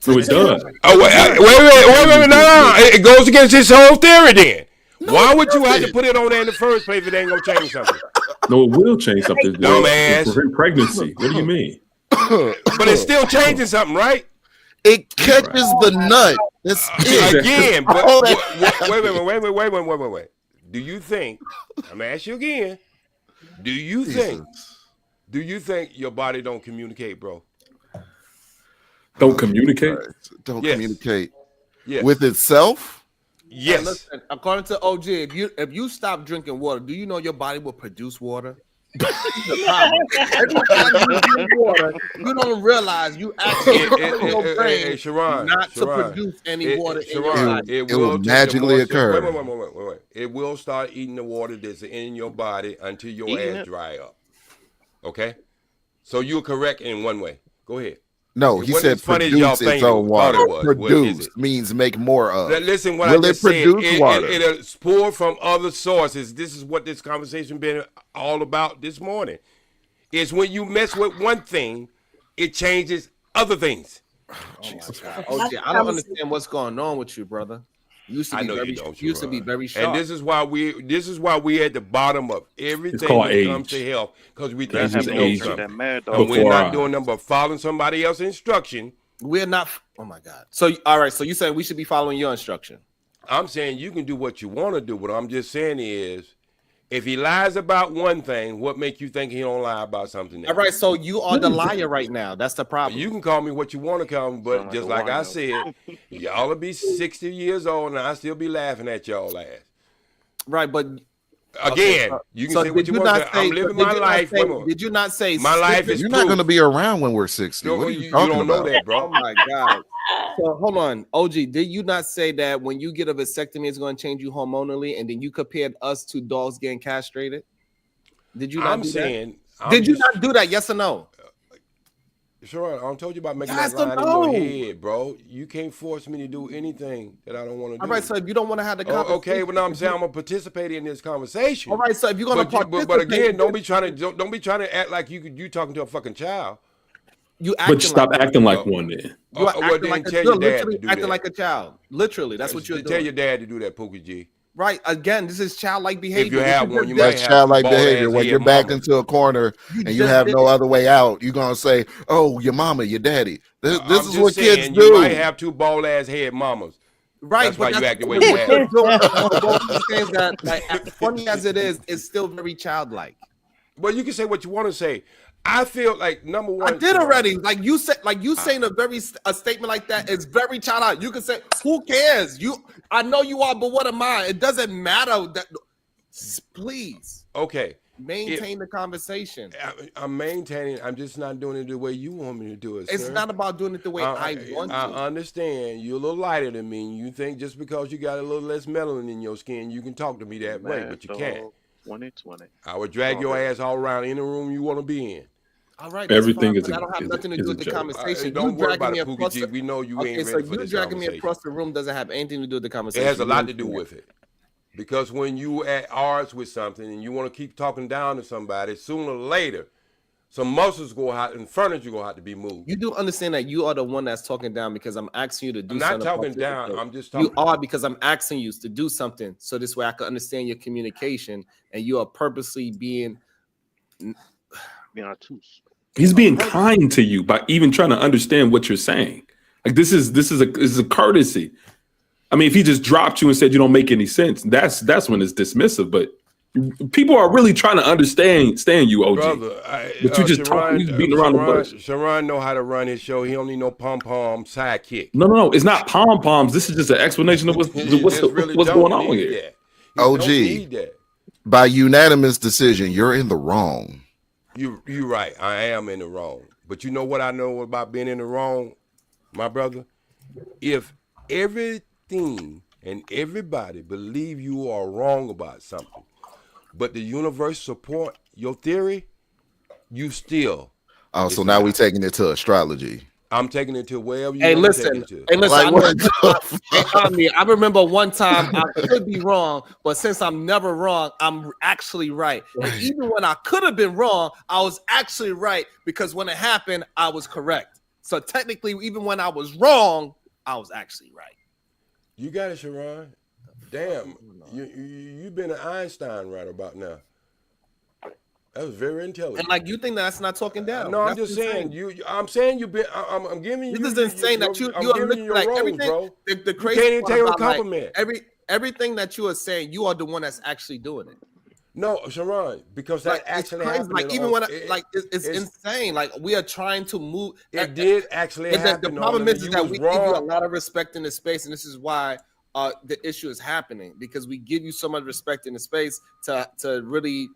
So it does. Oh, wait, no. It goes against his whole theory then. Why would you have to put it on there in the first place if it ain't gonna change something? No, it will change something. Dumbass. Prevent pregnancy. What do you mean? But it's still changing something, right? It catches the nut. That's it. Again, but wait. Do you think? I'm gonna ask you again. Do you think your body don't communicate, bro? Don't communicate? Don't communicate yes. with itself? Yes. Hey, listen, according to OG, if you stop drinking water, do you know your body will produce water? Every time you drink water, you don't realize you actually your brain not to produce any water in your body. It will magically occur. Wait. It will start eating the water that's in your body until your ass dry up. Okay? So you're correct in one way. Go ahead. No, he said produce its own water. Produce means make more of. Listen, what will I just it produce said, water? It'll pour from other sources. This is what this conversation been all about this morning. It's when you mess with one thing, it changes other things. Oh my God. I don't understand what's going on with you, brother. You used to be very sharp. And this is why we at the bottom of everything when it comes to health, because we think we know something. And we're not doing nothing but following somebody else's instruction. We're not. Oh my God. So all right. So you saying we should be following your instruction? I'm saying you can do what you want to do. What I'm just saying is, if he lies about one thing, what make you think he don't lie about something else? All right, so you are the liar right now. That's the problem. You can call me what you want to call me, but just like I said, y'all will be 60 years old and I'll still be laughing at y'all ass. Right, but Again, you can say what you want to say. I'm living my life. Did you not say my life is You're proof. not going to be around when we're 60? What are you talking don't about? know that, bro. Oh my God. So hold on, OG. Did you not say that when you get a vasectomy, it's going to change you hormonally, and then you compared us to dogs getting castrated? Did you not do that? Did you not do that? Yes or no? Sure, I told you about making Yes that line in your head, bro. You can't force me to do anything that I don't want to do. All right, so if you don't want to have the conversation, okay, well, now I'm saying I'm gonna participate in this conversation. All right, so if you're gonna participate, but again, don't be trying to act like you talking to a fucking child. But stop acting like one then. You're literally acting like a child. Literally, that's what you're doing. Tell your dad to do that, Pookie G. Right. Again, this is childlike behavior. If you have one, you might That's have childlike behavior. When you're backed into a corner and you have no other way out, you're gonna say, "Oh, your mama, your daddy." This is what kids do. You might have two bald ass head mamas. Right. That's why you act the way you act. As funny as it is, it's still very childlike. Well, you can say what you want to say. I feel like number one. I did already. Like you said, saying a statement like that is very childlike. You can say, "Who cares?" I know you are, but what am I? It doesn't matter. Please. Okay. Maintain the conversation. I'm maintaining. I'm just not doing it the way you want me to do it. It's sir. not about doing it the way I want to. I understand. You're a little lighter than me. You think just because you got a little less melanin in your skin, you can talk to me that way, but you can't. 2020. I would drag your ass all around any room you want to be in. All right, everything is. I don't have nothing to do with the conversation. Don't worry about it, Pookie G. We know you ain't ready for this dragging me conversation. across the room doesn't have anything to do with the conversation. It has a lot to do with it. Because when you at odds with something and you want to keep talking down to somebody, sooner or later, some muscles go out and furniture go have to be moved. You do understand that you are the one that's talking down because I'm asking you to do something. I'm not talking down. I'm just talking. You are because I'm asking you to do something so this way I can understand your communication and you are purposely being. He's being kind to you by even trying to understand what you're saying. Like this is a courtesy. I mean, if he just dropped you and said you don't make any sense, that's when it's dismissive. But people are really trying to understand you, OG. Brother, but you just talking, you beating around the bush. Sharon know how to run his show. He don't need no pom-pom sidekick. No, it's not pom-poms. This is just an explanation of what's going on here. OG, by unanimous decision, you're in the wrong. You're right. I am in the wrong. But you know what I know about being in the wrong, my brother? If everything and everybody believe you are wrong about something, but the universe support your theory, you still. Oh, so now we're taking it to astrology. I'm taking it to wherever you Hey, want listen. to take it to. Hey, listen. I remember one time I could be wrong, but since I'm never wrong, I'm actually right. And even when I could have been wrong, I was actually right because when it happened, I was correct. So technically, even when I was wrong, I was actually right. You got it, Sharon. Damn, you've been an Einstein right about now. That was very intelligent. And like you think that's not talking down? No, I'm just saying I'm saying you've been. I'm giving you. This is insane that you are looking like roles, everything. Bro. The crazy you can't even take a compliment. Like, everything that you are saying, you are the one that's actually doing it. No, Sharon, because that actually happened. Like even when it's insane. Like we are trying to move. It did actually happen. The problem is that we give you a lot of respect in the space, and this is why the issue is happening because we give you so much respect in the space to really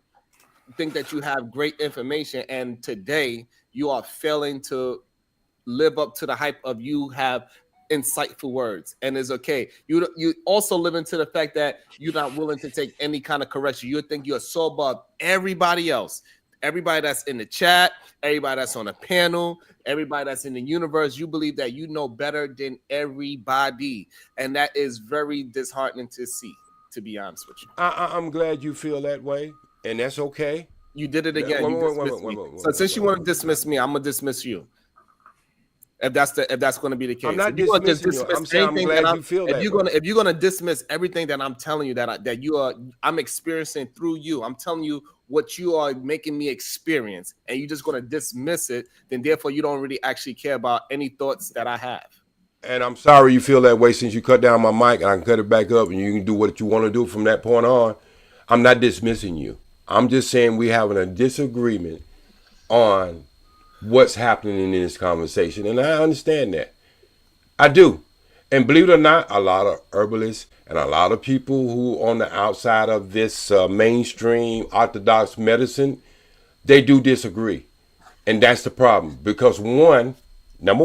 think that you have great information, and today you are failing to live up to the hype of you have insightful words, and it's okay. You also live into the fact that you're not willing to take any kind of correction. You think you're so above everybody else, everybody that's in the chat, everybody that's on the panel, everybody that's in the universe. You believe that you know better than everybody, and that is very disheartening to see, to be honest with you. I'm glad you feel that way. And that's okay. You did it again. So since you want to dismiss me, I'm gonna dismiss you. If that's going to be the case, I'm not dismissing you. I'm saying I'm glad you feel that. If you're gonna dismiss everything that I'm telling you I'm experiencing through you, I'm telling you what you are making me experience, and you're just gonna dismiss it, then therefore you don't really actually care about any thoughts that I have. And I'm sorry you feel that way since you cut down my mic, and I can cut it back up, and you can do what you want to do from that point on. I'm not dismissing you. I'm just saying we having a disagreement on what's happening in this conversation, and I understand that. I do. And believe it or not, a lot of herbalists and a lot of people who on the outside of this mainstream orthodox medicine, they do disagree. And that's the problem. Because number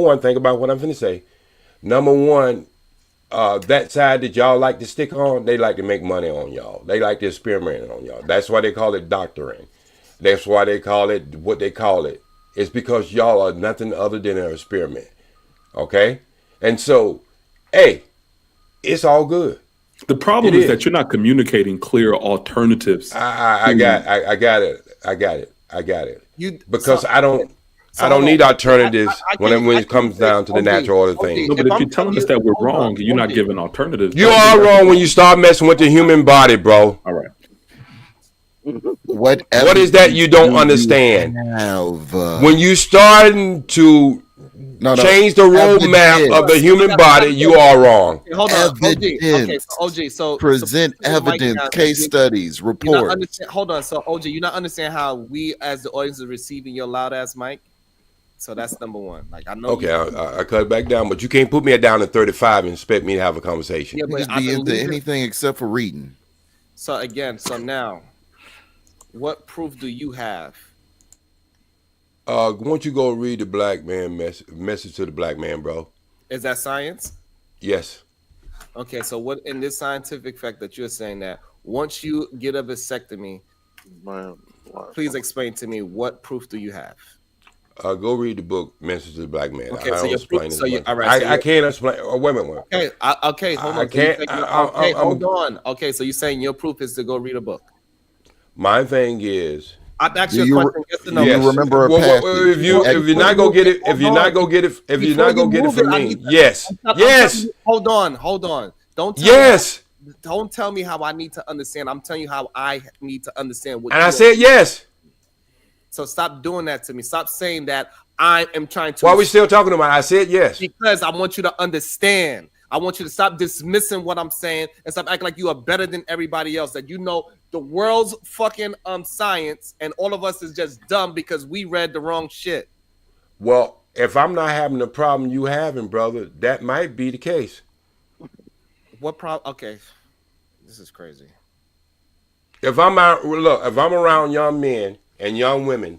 one, think about what I'm going to say. Number one, that side that y'all like to stick on, they like to make money on y'all. They like to experiment on y'all. That's why they call it doctoring. That's why they call it what they call it. It's because y'all are nothing other than an experiment. Okay? And so, hey, it's all good. The problem is that you're not communicating clear alternatives. I got it. Because I don't need alternatives when it comes down to the natural order thing. No, but if you're telling us that we're wrong, you're not giving alternatives. You are wrong when you start messing with the human body, bro. All right. What is that you don't understand? When you starting to change the roadmap of the human body, you are wrong. Hold on, OG. So present evidence, case studies, reports. Hold on, so OG, you not understand how we as the audience is receiving your loud ass mic. So that's number one. Like I know. Okay, I cut it back down, but you can't put me down to 35 and expect me to have a conversation. Yeah, but just be into anything except for reading. So now, what proof do you have? Why don't you go read the black man message to the black man, bro? Is that science? Yes. Okay, so what in this scientific fact that you're saying that once you get a vasectomy, please explain to me what proof do you have? Go read the book Message to the Black Man. Okay, I don't explain it. All right, I can't explain. Wait a minute. Okay, hold on. I can't. Hold on. Okay, so you're saying your proof is to go read a book. My thing is, I've asked you a question. Yes or no? Do you remember a passage? If you're not gonna get it, if you're not gonna get it from me, yes. Hold on. Don't tell me how I need to understand. I'm telling you how I need to understand what. And I said yes. So stop doing that to me. Stop saying that I am trying to. Why are we still talking about it? I said yes. Because I want you to understand. I want you to stop dismissing what I'm saying and stop acting like you are better than everybody else. That you know the world's fucking science and all of us is just dumb because we read the wrong shit. Well, if I'm not having the problem you having, brother, that might be the case. What problem? Okay, this is crazy. If I'm around young men and young women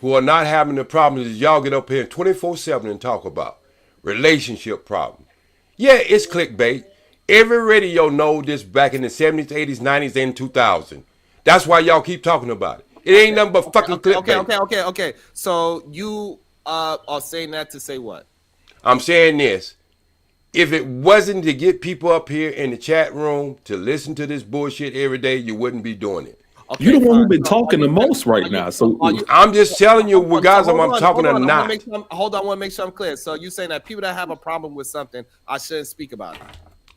who are not having the problems that y'all get up here 24/7 and talk about, relationship problems. Yeah, it's clickbait. Every radio know this back in the 70s, 80s, 90s, and 2000. That's why y'all keep talking about it. It ain't nothing but fucking clickbait. Okay. So you are saying that to say what? I'm saying this. If it wasn't to get people up here in the chat room to listen to this bullshit every day, you wouldn't be doing it. Okay, you're the one who's been talking the most right now. So I'm just telling you, regardless of I'm talking or not. Hold on, I want to make sure I'm clear. So you're saying that people that have a problem with something, I shouldn't speak about it.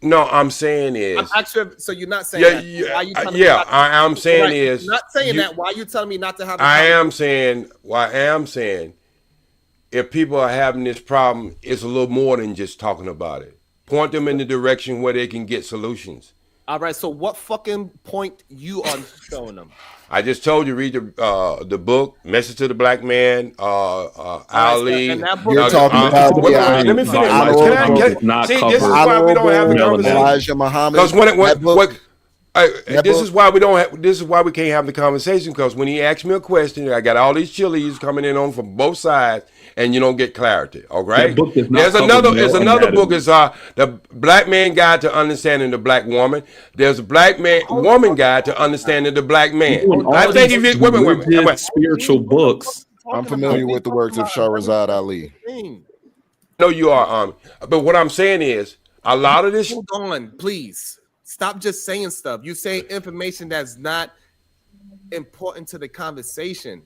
No, I'm saying is. I'm actually, so you're not saying that. Why you telling me not to, I'm saying is. You're not saying that. Why are you telling me not to have? I am saying. If people are having this problem, it's a little more than just talking about it. Point them in the direction where they can get solutions. All right. So what fucking point you are showing them? I just told you read the book Message to the Black Man. Ali. You're talking about let me finish. See, this is why we don't have the conversation. Elijah Muhammad. Because this is why we don't have. This is why we can't have the conversation. Because when he asked me a question, I got all these chilies coming in on from both sides, and you don't get clarity. All right. There's another book. Is the Black Man Guide to Understanding the Black Woman. There's a Black Woman Guide to Understanding the Black Man. I think if you wait. Spiritual books. I'm familiar with the works of Shahrazad Ali. No, you are. But what I'm saying is a lot of this. Hold on, please. Stop just saying stuff. You say information that's not important to the conversation.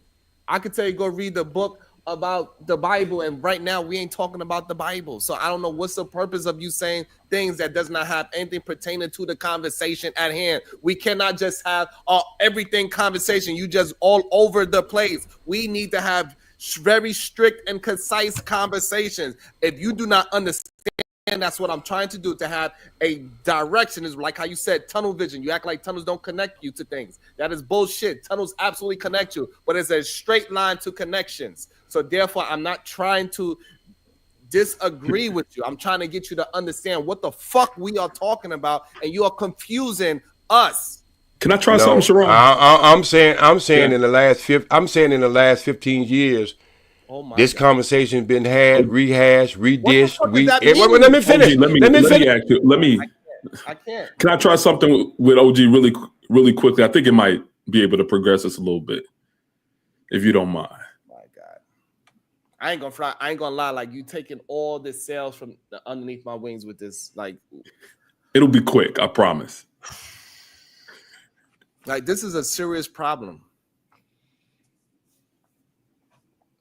I could tell you go read the book about the Bible, and right now we ain't talking about the Bible. So I don't know what's the purpose of you saying things that does not have anything pertaining to the conversation at hand. We cannot just have everything conversation. You just all over the place. We need to have very strict and concise conversations. If you do not understand, and that's what I'm trying to do, to have a direction, is like how you said tunnel vision. You act like tunnels don't connect you to things. That is bullshit. Tunnels absolutely connect you, but it's a straight line to connections. So therefore, I'm not trying to disagree with you. I'm trying to get you to understand what the fuck we are talking about, and you are confusing us. Can I try something, Sharon? I'm saying in the last 15 years, this conversation's been had, rehashed, redished. Let me finish. I can't. Can I try something with OG really quickly? I think it might be able to progress us a little bit, if you don't mind. My God, I ain't gonna lie. Like, you taking all the sales from underneath my wings with this. Like, it'll be quick. I promise. Like, this is a serious problem.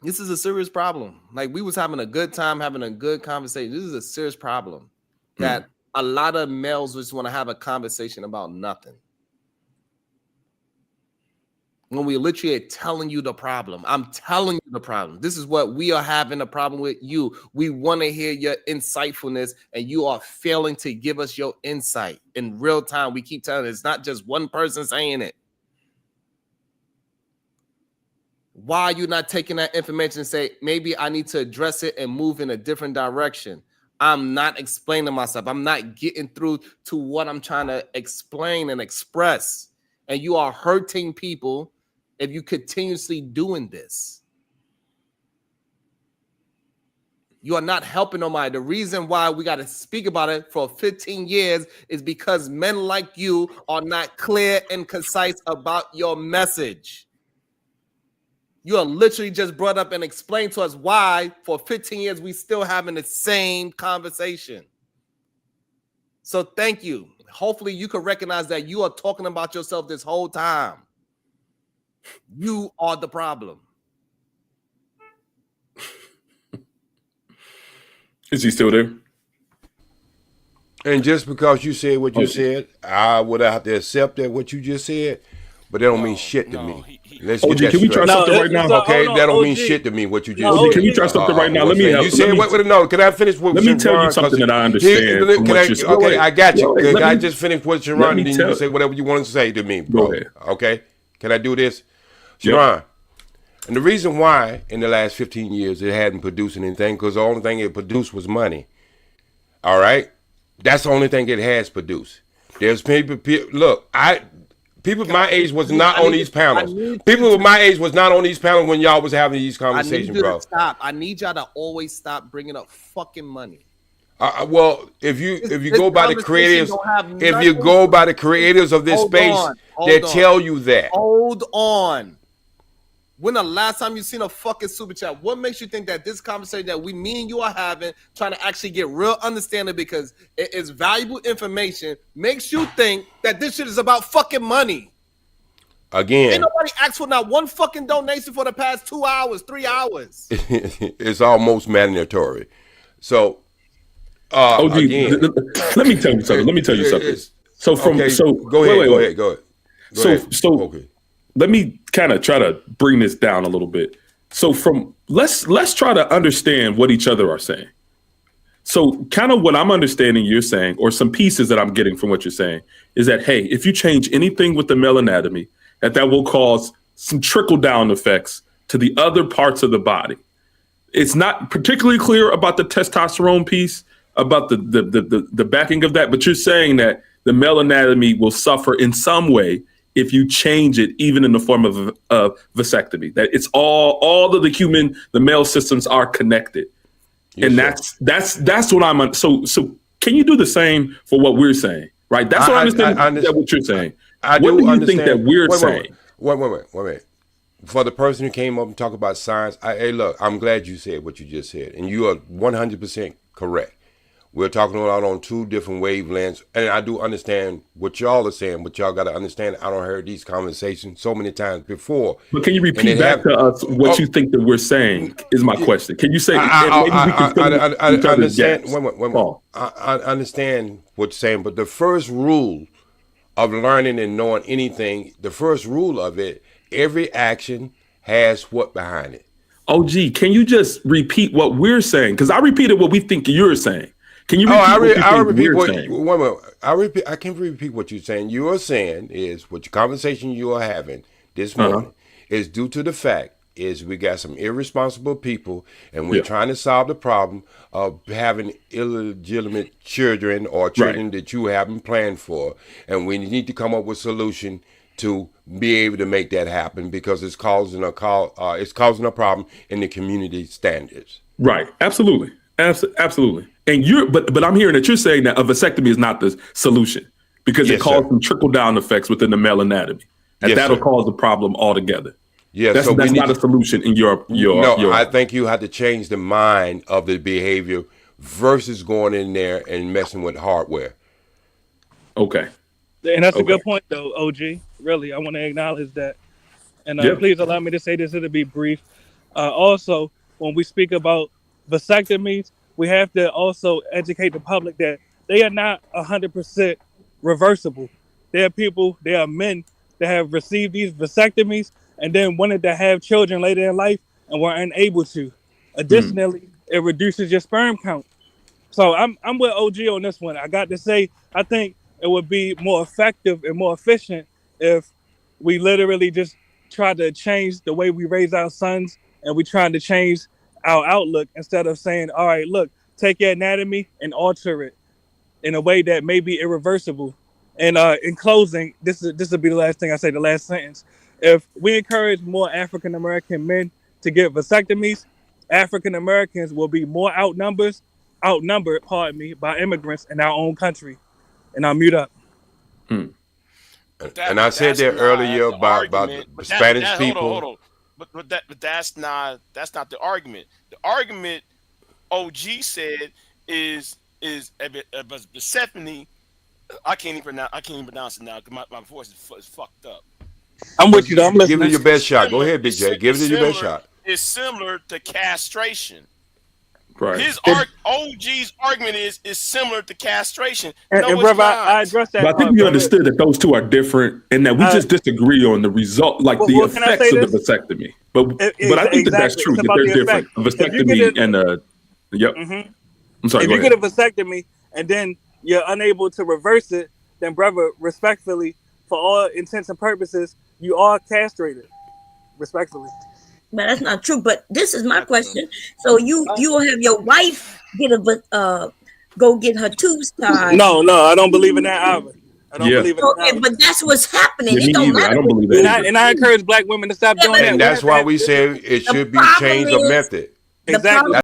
This is a serious problem. Like, we was having a good time, having a good conversation. This is a serious problem that a lot of males just want to have a conversation about nothing. When we literally are telling you the problem, I'm telling you the problem. This is what we are having a problem with you. We want to hear your insightfulness, and you are failing to give us your insight in real time. We keep telling it's not just one person saying it. Why are you not taking that information and say, maybe I need to address it and move in a different direction? I'm not explaining myself. I'm not getting through to what I'm trying to explain and express. And you are hurting people if you continuously doing this. You are not helping nobody. The reason why we got to speak about it for 15 years is because men like you are not clear and concise about your message. You are literally just brought up and explained to us why for 15 years we still having the same conversation. So thank you. Hopefully you can recognize that you are talking about yourself this whole time. You are the problem. Is he still there? And just because you said what you said, I would have to accept that what you just said, but that don't mean shit to me. Let's OG, get that can we try straight. something right now? Okay, that don't mean shit to me. What you just OG, said. can we try something right now? Let me help. You said what? No, can I finish? What Let me tell you something that I understand. Okay, I got you. Can I just finish what Sharon, and then you can say whatever you want to say to me, bro. Go ahead. Okay, can I do this, Sharon? And the reason why in the last 15 years it hadn't produced anything, because the only thing it produced was money. All right, that's the only thing it has produced. There's people. Look, people my age was not on these panels. People with my age was not on these panels when y'all was having these conversations, bro. Stop. I need y'all to always stop bringing up fucking money. Well, if you go by the creatives, of this space, they tell you that. Hold on. When the last time you seen a fucking super chat? What makes you think that this conversation that me and you are having, trying to actually get real understanding because it is valuable information, makes you think that this shit is about fucking money? Again, ain't nobody asked for not one fucking donation for the past 2 hours, 3 hours. It's almost mandatory. So, OG, again, let me tell you something. So go ahead. Okay. Let me kind of try to bring this down a little bit. So let's try to understand what each other are saying. So kind of what I'm understanding you're saying, or some pieces that I'm getting from what you're saying, is that, hey, if you change anything with the male anatomy, that will cause some trickle down effects to the other parts of the body. It's not particularly clear about the testosterone piece, about the backing of that, but you're saying that the male anatomy will suffer in some way if you change it, even in the form of vasectomy. That it's all of the male systems are connected. Yes, and that's what I'm on. So can you do the same for what we're saying? Right? That's what I understand what you're saying. What do you think that we're saying? Wait. For the person who came up and talked about science, hey, look, I'm glad you said what you just said, and you are 100% correct. We're talking about on two different wavelengths, and I do understand what y'all are saying, but y'all got to understand I don't heard these conversations so many times before. But can you repeat back to us what you think that we're saying is my question. Can you say I understand. I understand what you're saying, but the first rule of learning and knowing anything, the first rule of it, every action has what behind it. OG, can you just repeat what we're saying? Because I repeated what we think you're saying. Can you repeat I can repeat what you're saying. You are saying is what your conversation you are having this morning is due to the fact is we got some irresponsible people, and we're trying to solve the problem of having illegitimate children or children that you haven't planned for, and we need to come up with a solution to be able to make that happen because it's causing a problem in the community standards. Right. Absolutely. Absolutely. And but I'm hearing that you're saying that a vasectomy is not the solution because it causes some trickle down effects within the male anatomy, and that'll cause the problem altogether. Yeah, that's not a solution in your. I think you have to change the mind of the behavior versus going in there and messing with hardware. Okay. And that's a good point, though, OG. Really, I want to acknowledge that. And please allow me to say this, it'll be brief. Also, when we speak about vasectomies, we have to also educate the public that they are not 100% reversible. There are men that have received these vasectomies and then wanted to have children later in life and were unable to. Additionally, it reduces your sperm count. So I'm with OG on this one. I got to say, I think it would be more effective and more efficient if we literally just try to change the way we raise our sons and we trying to change our outlook instead of saying, all right, look, take your anatomy and alter it in a way that may be irreversible. And in closing, this will be the last thing I say, the last sentence. If we encourage more African-American men to get vasectomies, African-Americans will be more outnumbered, by immigrants in our own country. And I'll mute up. And I said that earlier about the Spanish people. Hold on. But that's not the argument. The argument OG said is Stephanie. I can't even pronounce it now because my voice is fucked up. I'm with you. I'm listening. Give it your best shot. Go ahead, Big J. Give it your best shot. It's similar to castration. Right. OG's argument is similar to castration. And brother, I addressed that. But I think we understood that those two are different and that we just disagree on the result, like the effects of the vasectomy. But I think that's true, that they're different. A vasectomy and I'm sorry, if you get a vasectomy and then you're unable to reverse it, then brother, respectfully, for all intents and purposes, you are castrated. Respectfully. But that's not true. But this is my question. So you will have your wife go get her tubes tied? No, I don't believe in that either. I don't believe in that. But that's what's happening. Yeah, it don't matter. I don't believe that. And I encourage black women to stop doing that. And that's why we say it should be changed a method. Exactly.